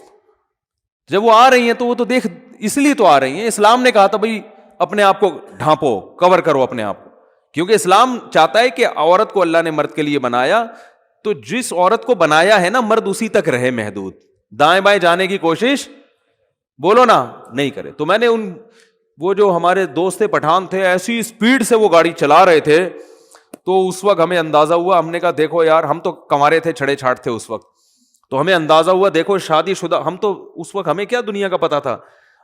جب وہ آ رہی ہیں تو وہ تو دیکھ اس لیے تو آ رہی ہیں. اسلام نے کہا تھا بھائی اپنے آپ کو ڈھانپو, کور کرو اپنے آپ کو, کیونکہ اسلام چاہتا ہے کہ عورت کو اللہ نے مرد کے لیے بنایا, تو جس عورت کو بنایا ہے نا مرد اسی تک رہے محدود, دائیں بائیں جانے کی کوشش بولو نا نہیں کرے. تو میں نے وہ جو ہمارے دوست پٹھان تھے ایسی اسپیڈ سے وہ گاڑی چلا رہے تھے, تو اس وقت ہمیں اندازہ ہوا, ہم نے کہا دیکھو یار, ہم تو کنوارے تھے, چھڑے چھاٹ تھے اس وقت, تو ہمیں اندازہ ہوا دیکھو شادی شدہ, ہم تو اس وقت ہمیں کیا دنیا کا پتا تھا,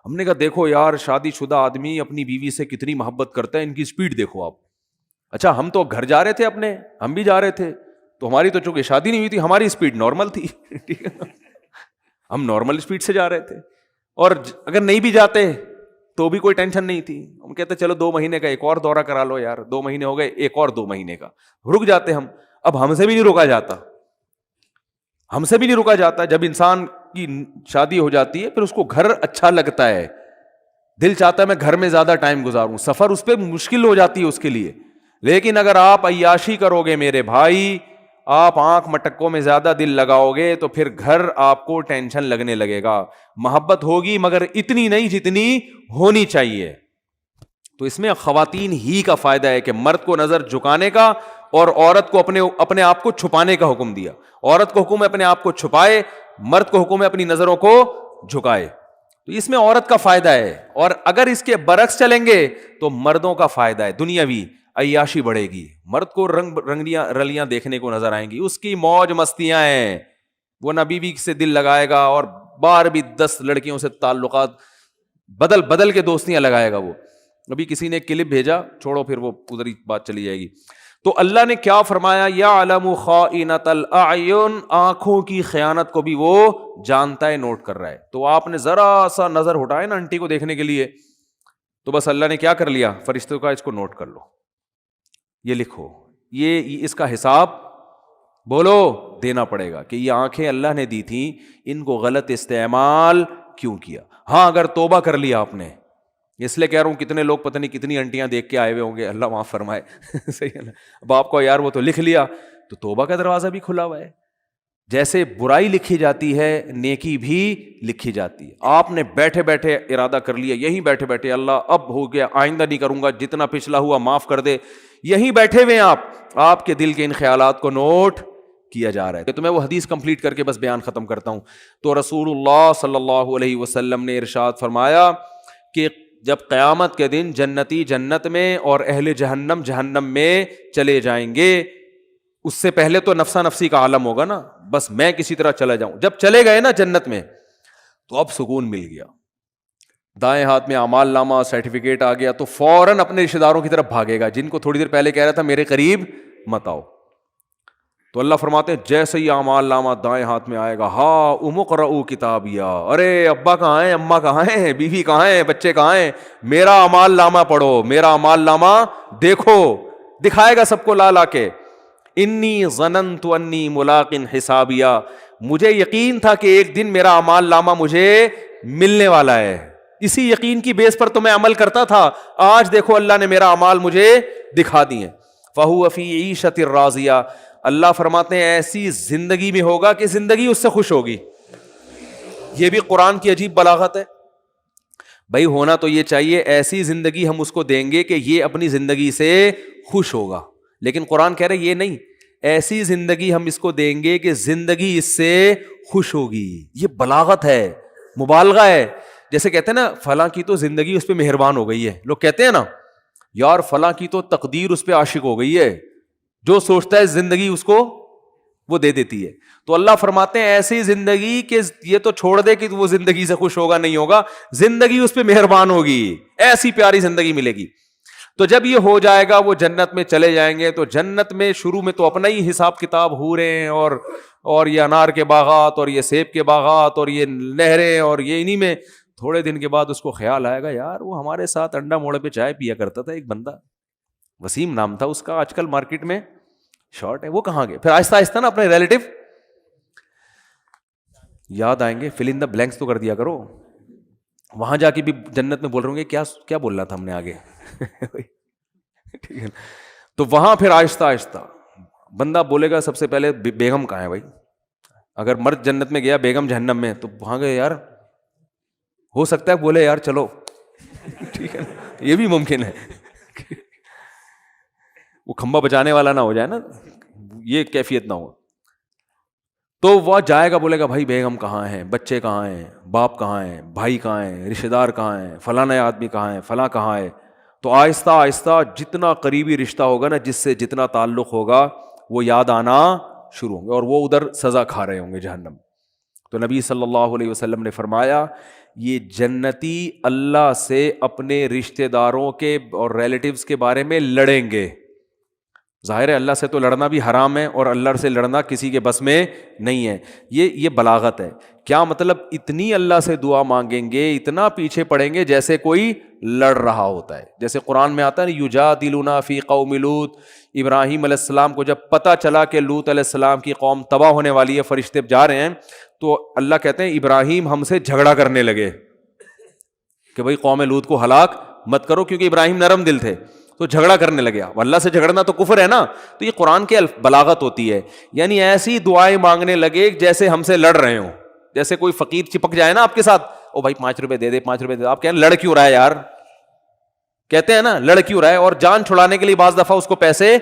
ہم نے کہا دیکھو یار شادی شدہ آدمی اپنی بیوی سے کتنی محبت کرتا ہے, ان کی اسپیڈ دیکھو آپ. اچھا ہم تو گھر جا رہے تھے اپنے, ہم بھی جا رہے تھے, تو ہماری تو چونکہ شادی نہیں ہوئی تھی, ہماری اسپیڈ نارمل تھی, ٹھیک ہے نا, ہم نارمل اسپیڈ سے جا رہے تھے. اور اگر نہیں بھی جاتے تو بھی کوئی ٹینشن نہیں تھی, ہم کہتے چلو 2 مہینے کا ایک اور دورہ کرا لو یار, 2 مہینے ہو گئے, ایک اور 2 مہینے کا رک جاتے ہم. اب ہم سے بھی نہیں روکا جاتا, ہم سے بھی نہیں رکا جاتا. جب انسان کی شادی ہو جاتی ہے پھر اس کو گھر اچھا لگتا ہے, دل چاہتا ہے میں گھر میں زیادہ ٹائم گزاروں, سفر اس پہ مشکل ہو جاتی ہے اس کے لیے. لیکن اگر آپ عیاشی کرو گے میرے بھائی, آپ آنکھ مٹکوں میں زیادہ دل لگاؤ گے, تو پھر گھر آپ کو ٹینشن لگنے لگے گا. محبت ہوگی مگر اتنی نہیں جتنی ہونی چاہیے. تو اس میں خواتین ہی کا فائدہ ہے کہ مرد کو نظر جھکانے کا اور عورت کو اپنے آپ کو چھپانے کا حکم دیا. عورت کو حکم ہے اپنے آپ کو چھپائے, مرد کو حکم ہے اپنی نظروں کو جھکائے. تو اس میں عورت کا فائدہ ہے. اور اگر اس کے برعکس چلیں گے تو مردوں کا فائدہ ہے, دنیاوی عیاشی بڑھے گی, مرد کو رنگیاں رلیاں دیکھنے کو نظر آئیں گی, اس کی موج مستیاں ہیں, وہ نہ بیوی سے دل لگائے گا اور بار بھی 10 لڑکیوں سے تعلقات بدل کے دوستیاں لگائے گا. وہ ابھی کسی نے کلپ بھیجا, چھوڑو پھر وہ ادھر ہی بات چلی جائے گی. تو اللہ نے کیا فرمایا, یعلم خائنۃ الاعین, آنکھوں کی خیانت کو بھی وہ جانتا ہے, نوٹ کر رہا ہے. تو آپ نے ذرا سا نظر اٹھائے نا انٹی کو دیکھنے کے لیے, تو بس اللہ نے کیا کر لیا, فرشتوں کا اس کو نوٹ کر لو, یہ لکھو, یہ اس کا حساب بولو دینا پڑے گا کہ یہ آنکھیں اللہ نے دی تھیں, ان کو غلط استعمال کیوں کیا. ہاں اگر توبہ کر لیا آپ نے, اس لیے کہہ رہا ہوں کتنے لوگ پتہ نہیں کتنی انٹیاں دیکھ کے آئے ہوئے ہوں گے, اللہ معاف فرمائے, صحیح ہے نا. اب آپ کو یار وہ تو لکھ لیا, تو توبہ کا دروازہ بھی کھلا ہوا ہے. جیسے برائی لکھی جاتی ہے نیکی بھی لکھی جاتی ہے. آپ نے بیٹھے بیٹھے ارادہ کر لیا, یہیں بیٹھے بیٹھے اللہ اب ہو گیا, آئندہ نہیں کروں گا, جتنا پچھلا ہوا معاف کر دے, یہیں بیٹھے ہوئے آپ کے دل کے ان خیالات کو نوٹ کیا جا رہا ہے. تو میں وہ حدیث کمپلیٹ کر کے بس بیان ختم کرتا ہوں. تو رسول اللہ صلی اللہ علیہ وسلم نے ارشاد فرمایا کہ جب قیامت کے دن جنتی جنت میں اور اہل جہنم جہنم میں چلے جائیں گے, اس سے پہلے تو نفسا نفسی کا عالم ہوگا نا, بس میں کسی طرح چلا جاؤں. جب چلے گئے نا جنت میں تو اب سکون مل گیا, دائیں ہاتھ میں اعمال نامہ سرٹیفکیٹ آ گیا, تو فوراً اپنے رشتے داروں کی طرف بھاگے گا جن کو تھوڑی دیر پہلے کہہ رہا تھا میرے قریب مت آؤ. تو اللہ فرماتے ہیں جیسے ہی اعمال نامہ دائیں ہاتھ میں آئے گا, ہاں اقرؤوا کتابیا, ارے ابا کہاں ہیں, اماں کہاں ہیں, بیوی کہاں ہیں, بچے کہاں ہیں, میرا اعمال نامہ پڑھو, میرا اعمال نامہ دیکھو. دکھائے گا سب کو لا لا کے, انی ظننت انی ملاق حسابیا, مجھے یقین تھا کہ ایک دن میرا اعمال نامہ مجھے ملنے والا ہے, اسی یقین کی بیس پر تو میں عمل کرتا تھا, آج دیکھو اللہ نے میرا اعمال مجھے دکھا دیے. فہو فی عیشۃ راضیہ, اللہ فرماتے ہیں ایسی زندگی میں ہوگا کہ زندگی اس سے خوش ہوگی. یہ بھی قرآن کی عجیب بلاغت ہے. بھائی ہونا تو یہ چاہیے ایسی زندگی ہم اس کو دیں گے کہ یہ اپنی زندگی سے خوش ہوگا, لیکن قرآن کہہ رہے یہ نہیں, ایسی زندگی ہم اس کو دیں گے کہ زندگی اس سے خوش ہوگی. یہ بلاغت ہے, مبالغہ ہے. جیسے کہتے ہیں نا فلاں کی تو زندگی اس پہ مہربان ہو گئی ہے, لوگ کہتے ہیں نا یار فلاں کی تو تقدیر اس پہ عاشق ہو گئی ہے, جو سوچتا ہے زندگی اس کو وہ دے دیتی ہے. تو اللہ فرماتے ہیں ایسی زندگی کہ یہ تو چھوڑ دے کہ وہ زندگی سے خوش ہوگا, نہیں ہوگا, زندگی اس پہ مہربان ہوگی, ایسی پیاری زندگی ملے گی. تو جب یہ ہو جائے گا وہ جنت میں چلے جائیں گے, تو جنت میں شروع میں تو اپنا ہی حساب کتاب ہو رہے ہیں, اور یہ انار کے باغات اور یہ سیب کے باغات اور یہ نہریں اور یہ انہی میں. تھوڑے دن کے بعد اس کو خیال آئے گا یار وہ ہمارے ساتھ انڈا موڑے پہ چائے پیا کرتا تھا ایک بندہ, وسیم نام تھا اس کا, آج کل مارکیٹ میں شارٹ ہے, وہ کہاں گئے. پھر آہستہ آہستہ نا اپنے ریلیٹو یاد آئیں گے, فل ان دا بلینکس تو کر دیا کرو. وہاں جا کے بھی جنت میں بول رہے ہوں گے کیا بول رہا تھا ہم نے آگے. ٹھیک ہے, تو وہاں پھر آہستہ آہستہ بندہ بولے گا سب سے پہلے بیگم کہاں ہے بھائی. اگر مرد جنت میں گیا بیگم جہنم میں, تو وہاں گئے یار ہو سکتا ہے بولے یار چلو. ٹھیک ہے, یہ بھی ممکن ہے, وہ کھمبا بچانے والا نہ ہو جائے نا, یہ کیفیت نہ ہو. تو وہ جائے گا بولے گا بھائی بیگم کہاں ہیں, بچے کہاں ہیں, باپ کہاں ہیں, بھائی کہاں ہیں, رشتے دار کہاں ہیں, فلاں آدمی کہاں ہے, فلاں کہاں ہے. تو آہستہ آہستہ جتنا قریبی رشتہ ہوگا نا, جس سے جتنا تعلق ہوگا, وہ یاد آنا شروع ہوں گے, اور وہ ادھر سزا کھا رہے ہوں گے جہنم. تو نبی صلی اللہ علیہ وسلم نے فرمایا یہ جنتی اللہ سے اپنے رشتہ داروں کے اور ریلیٹیوز کے بارے میں لڑیں گے. ظاہر ہے اللہ سے تو لڑنا بھی حرام ہے, اور اللہ سے لڑنا کسی کے بس میں نہیں ہے. یہ بلاغت ہے. کیا مطلب, اتنی اللہ سے دعا مانگیں گے, اتنا پیچھے پڑیں گے جیسے کوئی لڑ رہا ہوتا ہے. جیسے قرآن میں آتا ہے نا یجادلون فی قوم لوط, ابراہیم علیہ السلام کو جب پتہ چلا کہ لوط علیہ السلام کی قوم تباہ ہونے والی ہے, فرشتے جا رہے ہیں, تو اللہ کہتے ہیں ابراہیم ہم سے جھگڑا کرنے لگے کہ بھائی قوم لوط کو ہلاک مت کرو, کیونکہ ابراہیم نرم دل تھے, تو جھگڑا کرنے لگے. اللہ سے جھگڑنا تو کفر ہے نا. تو یہ قرآن کی بلاغت ہوتی ہے, یعنی ایسی دعائیں مانگنے لگے جیسے ہم سے لڑ رہے ہوں. جیسے کوئی فقیر چپک جائے نا آپ کے ساتھ, او بھائی 5 روپے دے دے, 5 روپے دے دے, آپ کہیں لڑ کیوں رہا ہے یار, کہتے ہیں نا لڑ کیوں رہا ہے, اور جان چھڑانے کے لیے بعض دفعہ اس کو پیسے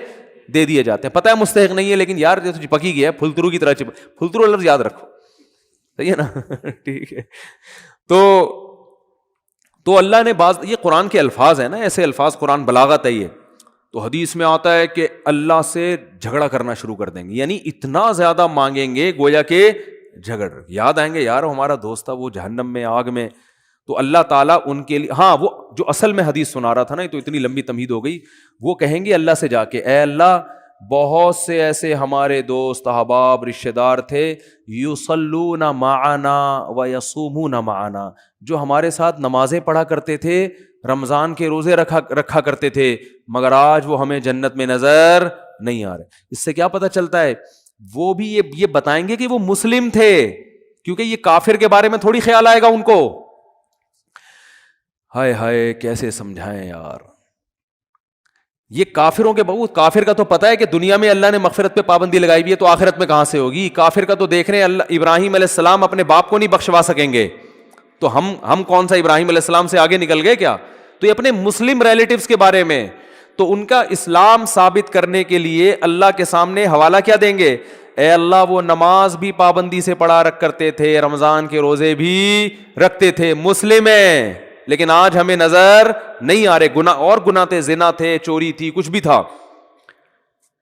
دے دیے جاتے ہیں. پتہ ہے مستحق نہیں ہے, لیکن یار جیسے چپک ہی گیا, پھلترو کی طرح پھلترو لفظ یاد رکھو, صحیح ہے نا. ٹھیک ہے, تو اللہ نے یہ قرآن کے الفاظ ہیں نا, ایسے الفاظ, قرآن بلاغت ہے یہ. تو حدیث میں آتا ہے کہ اللہ سے جھگڑا کرنا شروع کر دیں گے, یعنی اتنا زیادہ مانگیں گے گویا کہ جھگڑ. یاد آئیں گے یار ہمارا دوست تھا وہ جہنم میں آگ میں, تو اللہ تعالیٰ ان کے لیے, ہاں وہ جو اصل میں حدیث سنا رہا تھا نا, تو اتنی لمبی تمہید ہو گئی, وہ کہیں گے اللہ سے جا کے اے اللہ بہت سے ایسے ہمارے دوست احباب رشتہ دار تھے, یصلون معنا ویصومون معنا, جو ہمارے ساتھ نمازیں پڑھا کرتے تھے, رمضان کے روزے رکھا کرتے تھے, مگر آج وہ ہمیں جنت میں نظر نہیں آ رہے. اس سے کیا پتہ چلتا ہے, وہ بھی یہ بتائیں گے کہ وہ مسلم تھے, کیونکہ یہ کافر کے بارے میں تھوڑی خیال آئے گا ان کو. ہائے ہائے کیسے سمجھائیں یار, یہ کافروں کے بہت، کافر کا تو پتہ ہے کہ دنیا میں اللہ نے مغفرت پہ پابندی لگائی ہوئی ہے، تو آخرت میں کہاں سے ہوگی؟ کافر کا تو دیکھ رہے ہیں اللہ ابراہیم علیہ السلام اپنے باپ کو نہیں بخشوا سکیں گے، تو ہم کون سا ابراہیم علیہ السلام سے آگے نکل گئے کیا؟ تو یہ اپنے مسلم ریلیٹیوز کے بارے میں، تو ان کا اسلام ثابت کرنے کے لیے اللہ کے سامنے حوالہ کیا دیں گے؟ اے اللہ وہ نماز بھی پابندی سے پڑھا رکھ کرتے تھے، رمضان کے روزے بھی رکھتے تھے، مسلم ہیں، لیکن آج ہمیں نظر نہیں آ رہے، گناہ اور گناہ تھے، زنا تھے، چوری تھی، کچھ بھی تھا۔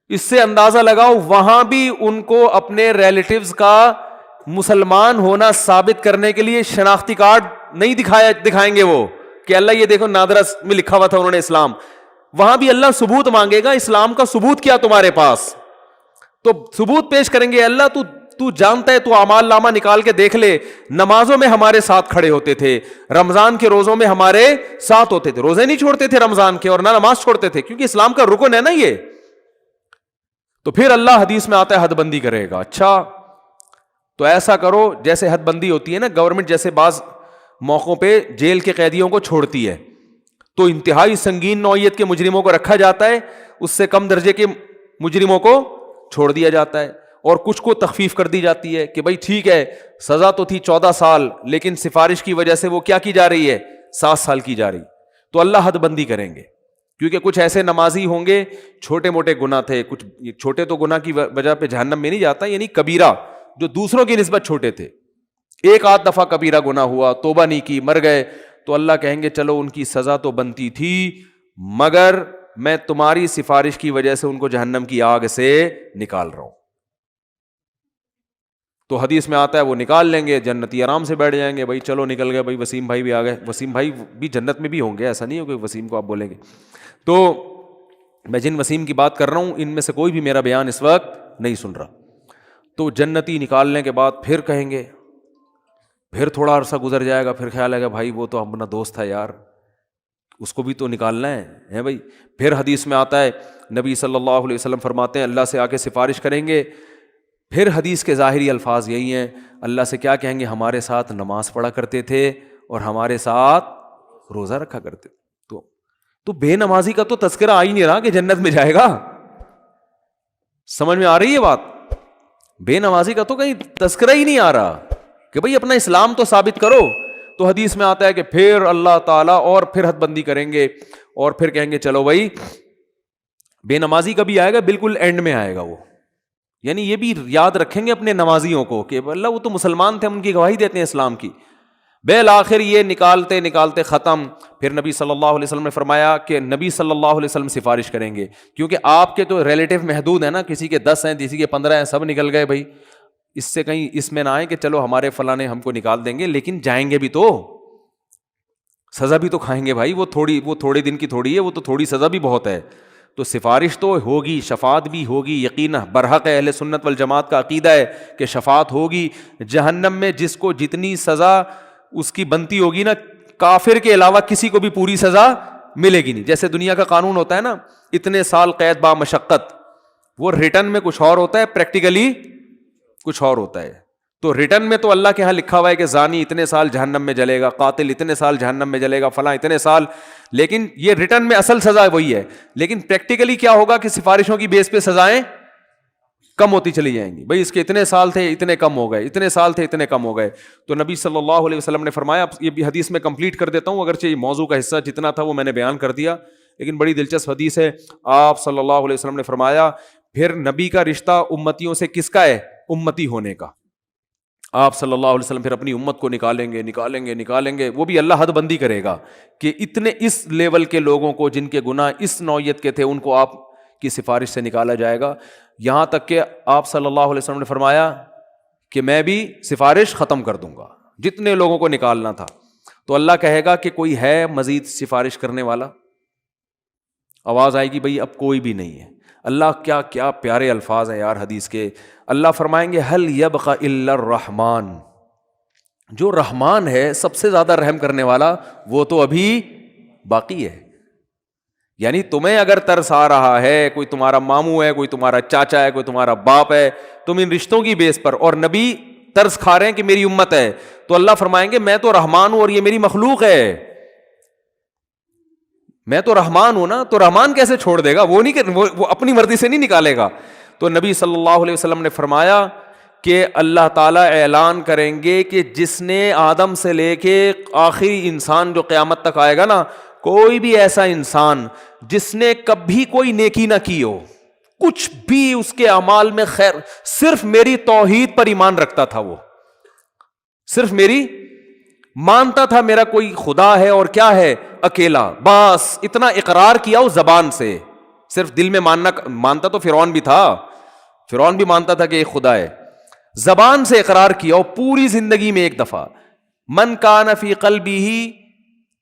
اس سے اندازہ لگاؤ وہاں بھی ان کو اپنے ریلیٹیوز کا مسلمان ہونا ثابت کرنے کے لیے شناختی کارڈ نہیں دکھائیں گے وہ کہ اللہ یہ دیکھو نادرا میں لکھا ہوا تھا انہوں نے اسلام، وہاں بھی اللہ ثبوت مانگے گا، اسلام کا ثبوت کیا تمہارے پاس؟ تو ثبوت پیش کریں گے، اللہ تو جانتا ہے، تو اعمال نامہ نکال کے دیکھ لے، نمازوں میں ہمارے ساتھ کھڑے ہوتے تھے، رمضان کے روزوں میں ہمارے ساتھ ہوتے تھے، روزے نہیں چھوڑتے تھے رمضان کے، اور نہ نماز چھوڑتے تھے، کیونکہ اسلام کا رکن ہے نا یہ۔ تو پھر اللہ حدیث میں آتا ہے حد بندی کرے گا، اچھا تو ایسا کرو جیسے حد بندی ہوتی ہے نا، گورنمنٹ جیسے بعض موقعوں پہ جیل کے قیدیوں کو چھوڑتی ہے، تو انتہائی سنگین نوعیت کے مجرموں کو رکھا جاتا ہے، اس سے کم درجے کے مجرموں کو چھوڑ دیا جاتا ہے، اور کچھ کو تخفیف کر دی جاتی ہے کہ بھائی ٹھیک ہے سزا تو تھی 14 سال، لیکن سفارش کی وجہ سے وہ کیا کی جا رہی ہے؟ 7 سال کی جا رہی۔ تو اللہ حد بندی کریں گے، کیونکہ کچھ ایسے نمازی ہوں گے چھوٹے موٹے گناہ تھے، کچھ چھوٹے تو گناہ کی وجہ پہ جہنم میں نہیں جاتا، یعنی کبیرہ جو دوسروں کی نسبت چھوٹے تھے، ایک آدھ دفعہ کبیرہ گناہ ہوا، توبہ نہیں کی، مر گئے، تو اللہ کہیں گے چلو ان کی سزا تو بنتی تھی، مگر میں تمہاری سفارش کی وجہ سے ان کو جہنم کی آگ سے نکال رہا ہوں۔ تو حدیث میں آتا ہے وہ نکال لیں گے، جنتی آرام سے بیٹھ جائیں گے، بھائی چلو نکل گئے، بھائی وسیم بھائی بھی آ گئے، وسیم بھائی بھی جنت میں بھی ہوں گے، ایسا نہیں ہو کہ وسیم کو آپ بولیں گے۔ تو میں جن وسیم کی بات کر رہا ہوں ان میں سے کوئی بھی میرا بیان اس وقت نہیں سن رہا۔ تو جنتی نکالنے کے بعد پھر کہیں گے، پھر تھوڑا عرصہ گزر جائے گا، پھر خیال آئے گا بھائی وہ تو اپنا دوست تھا یار، اس کو بھی تو نکالنا ہے بھائی۔ پھر حدیث میں آتا ہے نبی صلی اللہ علیہ وسلم فرماتے ہیں اللہ سے آ کے سفارش کریں گے، پھر حدیث کے ظاہری الفاظ یہی ہیں، اللہ سے کیا کہیں گے؟ ہمارے ساتھ نماز پڑھا کرتے تھے اور ہمارے ساتھ روزہ رکھا کرتے تھے۔ تو بے نمازی کا تو تذکرہ آ ہی نہیں رہا کہ جنت میں جائے گا، سمجھ میں آ رہی ہے بات؟ بے نمازی کا تو کہیں تذکرہ ہی نہیں آ رہا کہ بھئی اپنا اسلام تو ثابت کرو۔ تو حدیث میں آتا ہے کہ پھر اللہ تعالیٰ اور پھر حد بندی کریں گے، اور پھر کہیں گے چلو بھائی بے نمازی کا بھی آئے گا، بالکل اینڈ میں آئے گا وہ، یعنی یہ بھی یاد رکھیں گے اپنے نمازیوں کو کہ اللہ وہ تو مسلمان تھے، ہم ان کی گواہی دیتے ہیں اسلام کی۔ بالآخر یہ نکالتے نکالتے ختم، پھر نبی صلی اللہ علیہ وسلم نے فرمایا کہ نبی صلی اللہ علیہ وسلم سفارش کریں گے، کیونکہ آپ کے تو ریلیٹیو محدود ہیں نا، کسی کے 10 ہیں، کسی کے 15 ہیں، سب نکل گئے بھائی، اس سے کہیں اس میں نہ آئے کہ چلو ہمارے فلاں نے ہم کو نکال دیں گے، لیکن جائیں گے بھی تو سزا بھی تو کھائیں گے بھائی، وہ تھوڑے دن کی تھوڑی ہے، وہ تو تھوڑی سزا بھی بہت ہے۔ تو سفارش تو ہوگی، شفاعت بھی ہوگی، یقیناً برحق ہے، اہل سنت والجماعت کا عقیدہ ہے کہ شفاعت ہوگی۔ جہنم میں جس کو جتنی سزا اس کی بنتی ہوگی نا، کافر کے علاوہ کسی کو بھی پوری سزا ملے گی نہیں۔ جیسے دنیا کا قانون ہوتا ہے نا، اتنے سال قید با مشقت، وہ ریٹرن میں کچھ اور ہوتا ہے، پریکٹیکلی کچھ اور ہوتا ہے۔ تو ریٹرن میں تو اللہ کے ہاں لکھا ہوا ہے کہ زانی اتنے سال جہنم میں جلے گا، قاتل اتنے سال جہنم میں جلے گا، فلاں اتنے سال، لیکن یہ ریٹرن میں اصل سزا وہی ہے، لیکن پریکٹیکلی کیا ہوگا کہ سفارشوں کی بیس پہ سزائیں کم ہوتی چلی جائیں گی، بھائی اس کے اتنے سال تھے اتنے کم ہو گئے، اتنے سال تھے اتنے کم ہو گئے۔ تو نبی صلی اللہ علیہ وسلم نے فرمایا، یہ بھی حدیث میں کمپلیٹ کر دیتا ہوں، اگرچہ یہ موضوع کا حصہ جتنا تھا وہ میں نے بیان کر دیا، لیکن بڑی دلچسپ حدیث ہے۔ آپ صلی اللہ علیہ وسلم نے فرمایا پھر نبی کا رشتہ امتیوں سے کس کا ہے؟ امتی ہونے کا۔ آپ صلی اللہ علیہ وسلم پھر اپنی امت کو نکالیں گے، وہ بھی اللہ حد بندی کرے گا کہ اتنے اس لیول کے لوگوں کو جن کے گناہ اس نوعیت کے تھے ان کو آپ کی سفارش سے نکالا جائے گا، یہاں تک کہ آپ صلی اللہ علیہ وسلم نے فرمایا کہ میں بھی سفارش ختم کر دوں گا، جتنے لوگوں کو نکالنا تھا۔ تو اللہ کہے گا کہ کوئی ہے مزید سفارش کرنے والا؟ آواز آئے گی بھئی اب کوئی بھی نہیں ہے۔ اللہ کیا پیارے الفاظ ہیں یار حدیث کے۔ اللہ فرمائیں گے هل يبقى الا الرحمن، جو رحمان ہے سب سے زیادہ رحم کرنے والا وہ تو ابھی باقی ہے۔ یعنی تمہیں اگر ترس آ رہا ہے، کوئی تمہارا ماموں ہے، کوئی تمہارا چاچا ہے، کوئی تمہارا باپ ہے، تم ان رشتوں کی بیس پر، اور نبی ترس کھا رہے ہیں کہ میری امت ہے، تو اللہ فرمائیں گے میں تو رحمان ہوں اور یہ میری مخلوق ہے، میں تو رحمان ہوں نا, تو رحمان کیسے چھوڑ دے گا؟ وہ نہیں کہ وہ اپنی مرضی سے نہیں نکالے گا. تو نبی صلی اللہ علیہ وسلم نے فرمایا کہ اللہ تعالیٰ اعلان کریں گے کہ جس نے آدم سے لے کے آخری انسان جو قیامت تک آئے گا نا, کوئی بھی ایسا انسان جس نے کبھی کوئی نیکی نہ کی ہو, کچھ بھی اس کے اعمال میں خیر, صرف میری توحید پر ایمان رکھتا تھا, وہ صرف میری مانتا تھا میرا کوئی خدا ہے اور کیا ہے, اکیلا, بس اتنا اقرار کیا اس زبان سے, صرف دل میں مانتا تو فرعون بھی تھا, فرعون بھی مانتا تھا کہ ایک خدا ہے, زبان سے اقرار کیا اور پوری زندگی میں ایک دفعہ. من کان فی قلبہ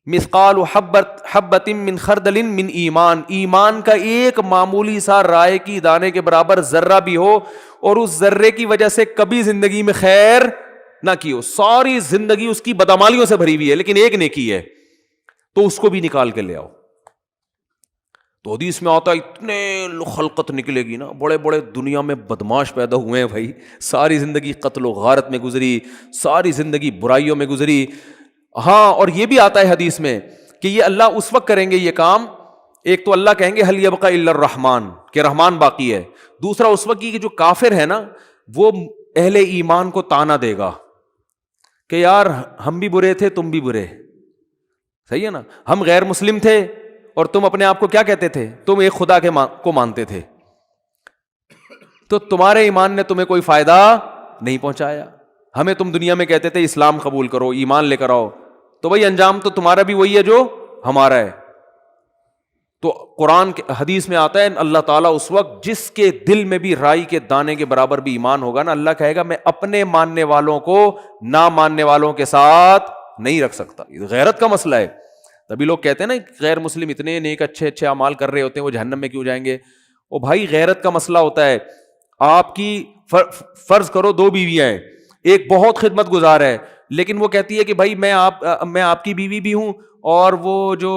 مثقال حبۃ من خردل من ایمان, ایمان کا ایک معمولی سا رائے کی دانے کے برابر ذرہ بھی ہو اور اس ذرے کی وجہ سے کبھی زندگی میں خیر نہ کی ہو, ساری زندگی اس کی بدعمالیوں سے بھری ہوئی ہے لیکن ایک نیکی ہے, تو اس کو بھی نکال کے لے آؤ. تو حدیث میں آتا ہے اتنے خلقت نکلے گی نا, بڑے بڑے دنیا میں بدماش پیدا ہوئے ہیں بھائی, ساری زندگی قتل و غارت میں گزری, ساری زندگی برائیوں میں گزری. ہاں, اور یہ بھی آتا ہے حدیث میں کہ یہ اللہ اس وقت کریں گے یہ کام, ایک تو اللہ کہیں گے حل یبقى الا الرحمن, کہ رحمان باقی ہے. دوسرا اس وقت کی جو کافر ہے نا, وہ اہل ایمان کو تانا دے گا کہ یار ہم بھی برے تھے تم بھی برے, صحیح ہے نا, ہم غیر مسلم تھے اور تم اپنے آپ کو کیا کہتے تھے, تم ایک خدا کو مانتے تھے, تو تمہارے ایمان نے تمہیں کوئی فائدہ نہیں پہنچایا. ہمیں تم دنیا میں کہتے تھے اسلام قبول کرو, ایمان لے کر آؤ, تو بھائی انجام تو تمہارا بھی وہی ہے جو ہمارا ہے. تو قرآن کے حدیث میں آتا ہے اللہ تعالیٰ اس وقت جس کے دل میں بھی رائی کے دانے کے برابر بھی ایمان ہوگا نا, اللہ کہے گا میں اپنے ماننے والوں کو نہ ماننے والوں کے ساتھ نہیں رکھ سکتا. یہ غیرت کا مسئلہ ہے. تبھی لوگ کہتے ہیں نا غیر مسلم اتنے نیک اچھے اعمال کر رہے ہوتے ہیں, وہ جہنم میں کیوں جائیں گے؟ او بھائی غیرت کا مسئلہ ہوتا ہے. آپ کی فرض کرو 2 بیویاں ہیں, ایک بہت خدمت گزار ہے لیکن وہ کہتی ہے کہ بھائی میں آپ کی بیوی بھی ہوں, اور وہ جو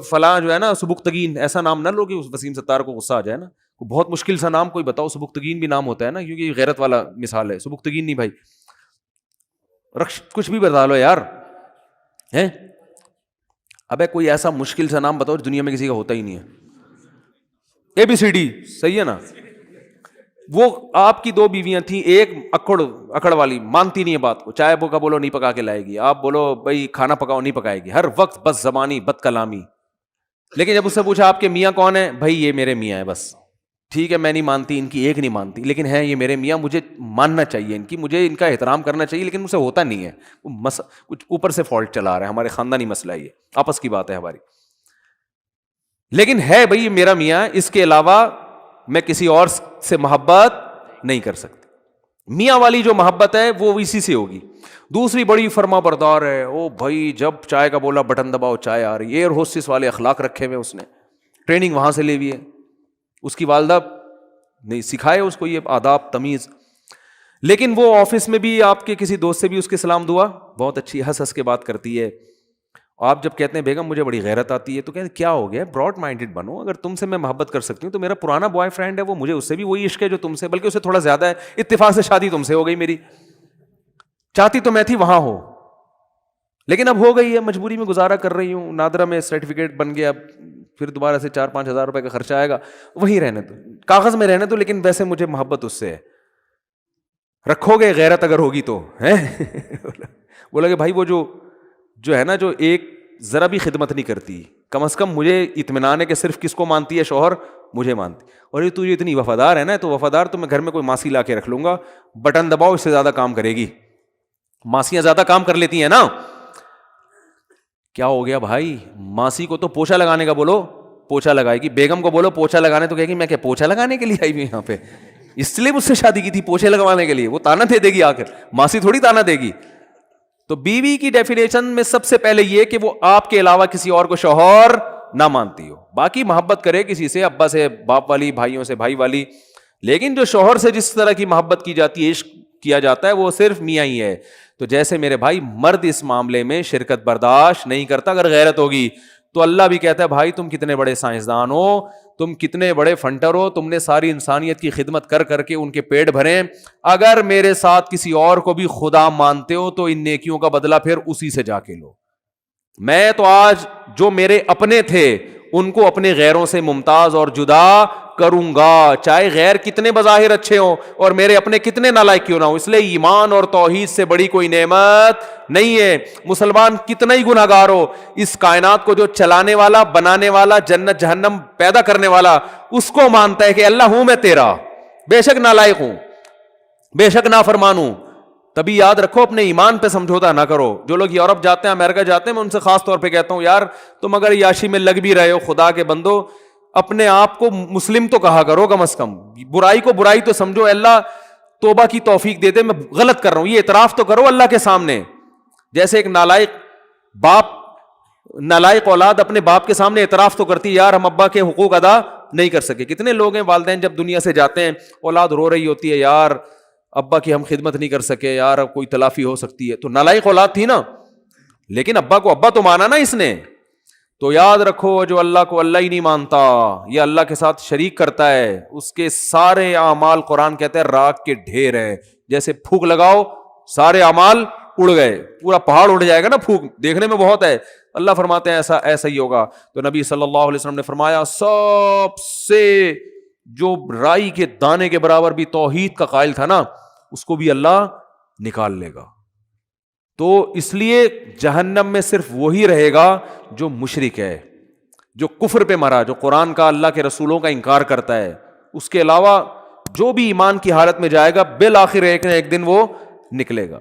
فلاں جو ہے نا سبکتگین, ایسا نام نہ لو کہ وسیم ستار کو غصہ آ جائے نا, بہت مشکل سا نام کوئی بتاؤ, سبکتگین بھی نام ہوتا ہے نا, کیونکہ یہ غیرت والا مثال ہے. سبکتگین نہیں بھائی, کچھ بھی بتا لو یار, ہیں ابے کوئی ایسا مشکل سا نام بتاؤ دنیا میں کسی کا ہوتا ہی نہیں ہے, ABCD, صحیح ہے نا. وہ آپ کی 2 بیویاں تھیں, ایک اکڑ والی, مانتی نہیں ہے بات کو, چائے کا بولو نہیں پکا کے لائے گی, آپ بولو بھائی کھانا پکاؤ نہیں پکائے گی, ہر وقت بس زبانی بد کلامی. لیکن جب اس سے پوچھا آپ کے میاں کون ہیں, بھائی یہ میرے میاں ہیں بس, ٹھیک ہے میں نہیں مانتی, ان کی ایک نہیں مانتی, لیکن ہے یہ میرے میاں, مجھے ماننا چاہیے ان کی, مجھے ان کا احترام کرنا چاہیے, لیکن مجھ سے ہوتا نہیں ہے, کچھ اوپر سے فالٹ چلا رہا ہے, ہمارے خاندانی مسئلہ ہے, یہ آپس کی بات ہے ہماری, لیکن ہے بھائی یہ میرا میاں, اس کے علاوہ میں کسی اور سے محبت نہیں کر سکتے. میاں والی جو محبت ہے وہ اسی سے ہوگی. دوسری بڑی فرما بردار ہے, او بھائی جب چائے کا بولا بٹن دباؤ چائے آ رہی ہے, ایئر ہوسٹس والے اخلاق رکھے ہوئے, اس نے ٹریننگ وہاں سے لی ہوئی ہے, اس کی والدہ نہیں سکھائے اس کو یہ آداب تمیز. لیکن وہ آفس میں بھی آپ کے کسی دوست سے بھی اس کے سلام دعا بہت اچھی ہنس ہنس کے بات کرتی ہے. آپ جب کہتے ہیں بیگم مجھے بڑی غیرت آتی ہے, تو کہتے ہیں کیا ہو گیا, براڈ مائنڈڈ بنو, اگر تم سے میں محبت کر سکتی ہوں تو میرا پرانا بوائے فرینڈ ہے وہ, مجھے اس سے بھی وہی عشق ہے جو تم سے, بلکہ اسے تھوڑا زیادہ ہے, اتفاق سے شادی تم سے ہو گئی میری, چاہتی تو میں تھی وہاں ہو, لیکن اب ہو گئی ہے, مجبوری میں گزارا کر رہی ہوں, نادرا میں سرٹیفکیٹ بن گیا, اب پھر دوبارہ سے 4-5 ہزار روپے کا خرچہ آئے گا, وہیں رہنے دو, کاغذ میں رہنے دو, لیکن ویسے مجھے محبت اس سے ہے. رکھو گے غیرت اگر ہوگی تو ہے. بولا کہ بھائی وہ جو ہے نا, جو ایک ذرا بھی خدمت نہیں کرتی, کم از کم مجھے اطمینان ہے کہ صرف کس کو مانتی ہے, شوہر مجھے مانتی, اور یہ تو اتنی وفادار ہے نا, تو وفادار تو میں گھر میں کوئی ماسی لا کے رکھ لوں گا, بٹن دباؤ اس سے زیادہ کام کرے گی. ماسیاں زیادہ کام کر لیتی ہیں نا. کیا ہو گیا بھائی, ماسی کو تو پوچھا لگانے کا بولو پوچھا لگائے گی, بیگم کو بولو پوچھا لگانے, تو کہے گی میں کیا پوچھا لگانے کے لیے آئی ہوئی یہاں پہ, اس لیے مجھ سے شادی کی تھی پوچھے لگوانے کے لیے. وہ تانا دے گی آخر, ماسی تھوڑی تانا دے گی. تو بیوی کی ڈیفینیشن میں سب سے پہلے یہ کہ وہ آپ کے علاوہ کسی اور کو شوہر نہ مانتی ہو, باقی محبت کرے کسی سے, ابا سے باپ والی, بھائیوں سے بھائی والی, لیکن جو شوہر سے جس طرح کی محبت کی جاتی ہے, عشق کیا جاتا ہے, وہ صرف میاں ہی ہے. تو جیسے میرے بھائی مرد اس معاملے میں شرکت برداشت نہیں کرتا, اگر غیرت ہوگی تو اللہ بھی کہتا ہے بھائی تم کتنے بڑے سائنسدان ہو, تم کتنے بڑے فنٹر ہو, تم نے ساری انسانیت کی خدمت کر کر کے ان کے پیٹ بھرے, اگر میرے ساتھ کسی اور کو بھی خدا مانتے ہو تو ان نیکیوں کا بدلہ پھر اسی سے جا کے لو. میں تو آج جو میرے اپنے تھے ان کو اپنے غیروں سے ممتاز اور جدا کروں گا، چاہے غیر کتنے بظاہر اچھے ہوں اور میرے اپنے کتنے نالائق کیوں نہ ہوں. اس لیے ایمان اور توحید سے بڑی کوئی نعمت نہیں ہے. مسلمان کتنا ہی گناہگار ہو، اس کائنات کو جو چلانے والا، بنانے والا، جنت جہنم پیدا کرنے والا، اس کو مانتا ہے کہ اللہ ہوں میں تیرا، بے شک نالائق ہوں، بے شک نافرمان ہوں. تبھی یاد رکھو اپنے ایمان پہ سمجھوتا نہ کرو. جو لوگ یورپ جاتے ہیں، امریکہ جاتے ہیں، میں ان سے خاص طور پہ کہتا ہوں یار تم اگر یاشی میں لگ بھی رہے ہو، خدا کے بندو اپنے آپ کو مسلم تو کہا کرو کم از کم. برائی کو برائی تو سمجھو، اللہ توبہ کی توفیق دے دے، میں غلط کر رہا ہوں، یہ اعتراف تو کرو اللہ کے سامنے. جیسے ایک نالائق باپ، نالائق اولاد اپنے باپ کے سامنے اعتراف تو کرتی ہے یار ہم ابا کے حقوق ادا نہیں کر سکے. کتنے لوگ ہیں والدین جب دنیا سے جاتے ہیں اولاد رو رہی ہوتی ہے یار ابا کی ہم خدمت نہیں کر سکے، یار اب کوئی تلافی ہو سکتی ہے. تو نالائق اولاد تھی نا، لیکن ابا کو ابا تو مانا نا اس نے. تو یاد رکھو جو اللہ کو اللہ ہی نہیں مانتا یا اللہ کے ساتھ شریک کرتا ہے، اس کے سارے اعمال قرآن کہتا ہے راکھ کے ڈھیر ہے. جیسے پھونک لگاؤ سارے اعمال اڑ گئے، پورا پہاڑ اڑ جائے گا نا پھونک، دیکھنے میں بہت ہے. اللہ فرماتے ہیں ایسا ہی ہوگا. تو نبی صلی اللہ علیہ وسلم نے فرمایا سب سے جو رائی کے دانے کے برابر بھی توحید کا قائل تھا نا، اس کو بھی اللہ نکال لے گا. تو اس لیے جہنم میں صرف وہی رہے گا جو مشرک ہے، جو کفر پہ مرا، جو قرآن کا، اللہ کے رسولوں کا انکار کرتا ہے. اس کے علاوہ جو بھی ایمان کی حالت میں جائے گا بالآخر ایک نہ ایک دن وہ نکلے گا.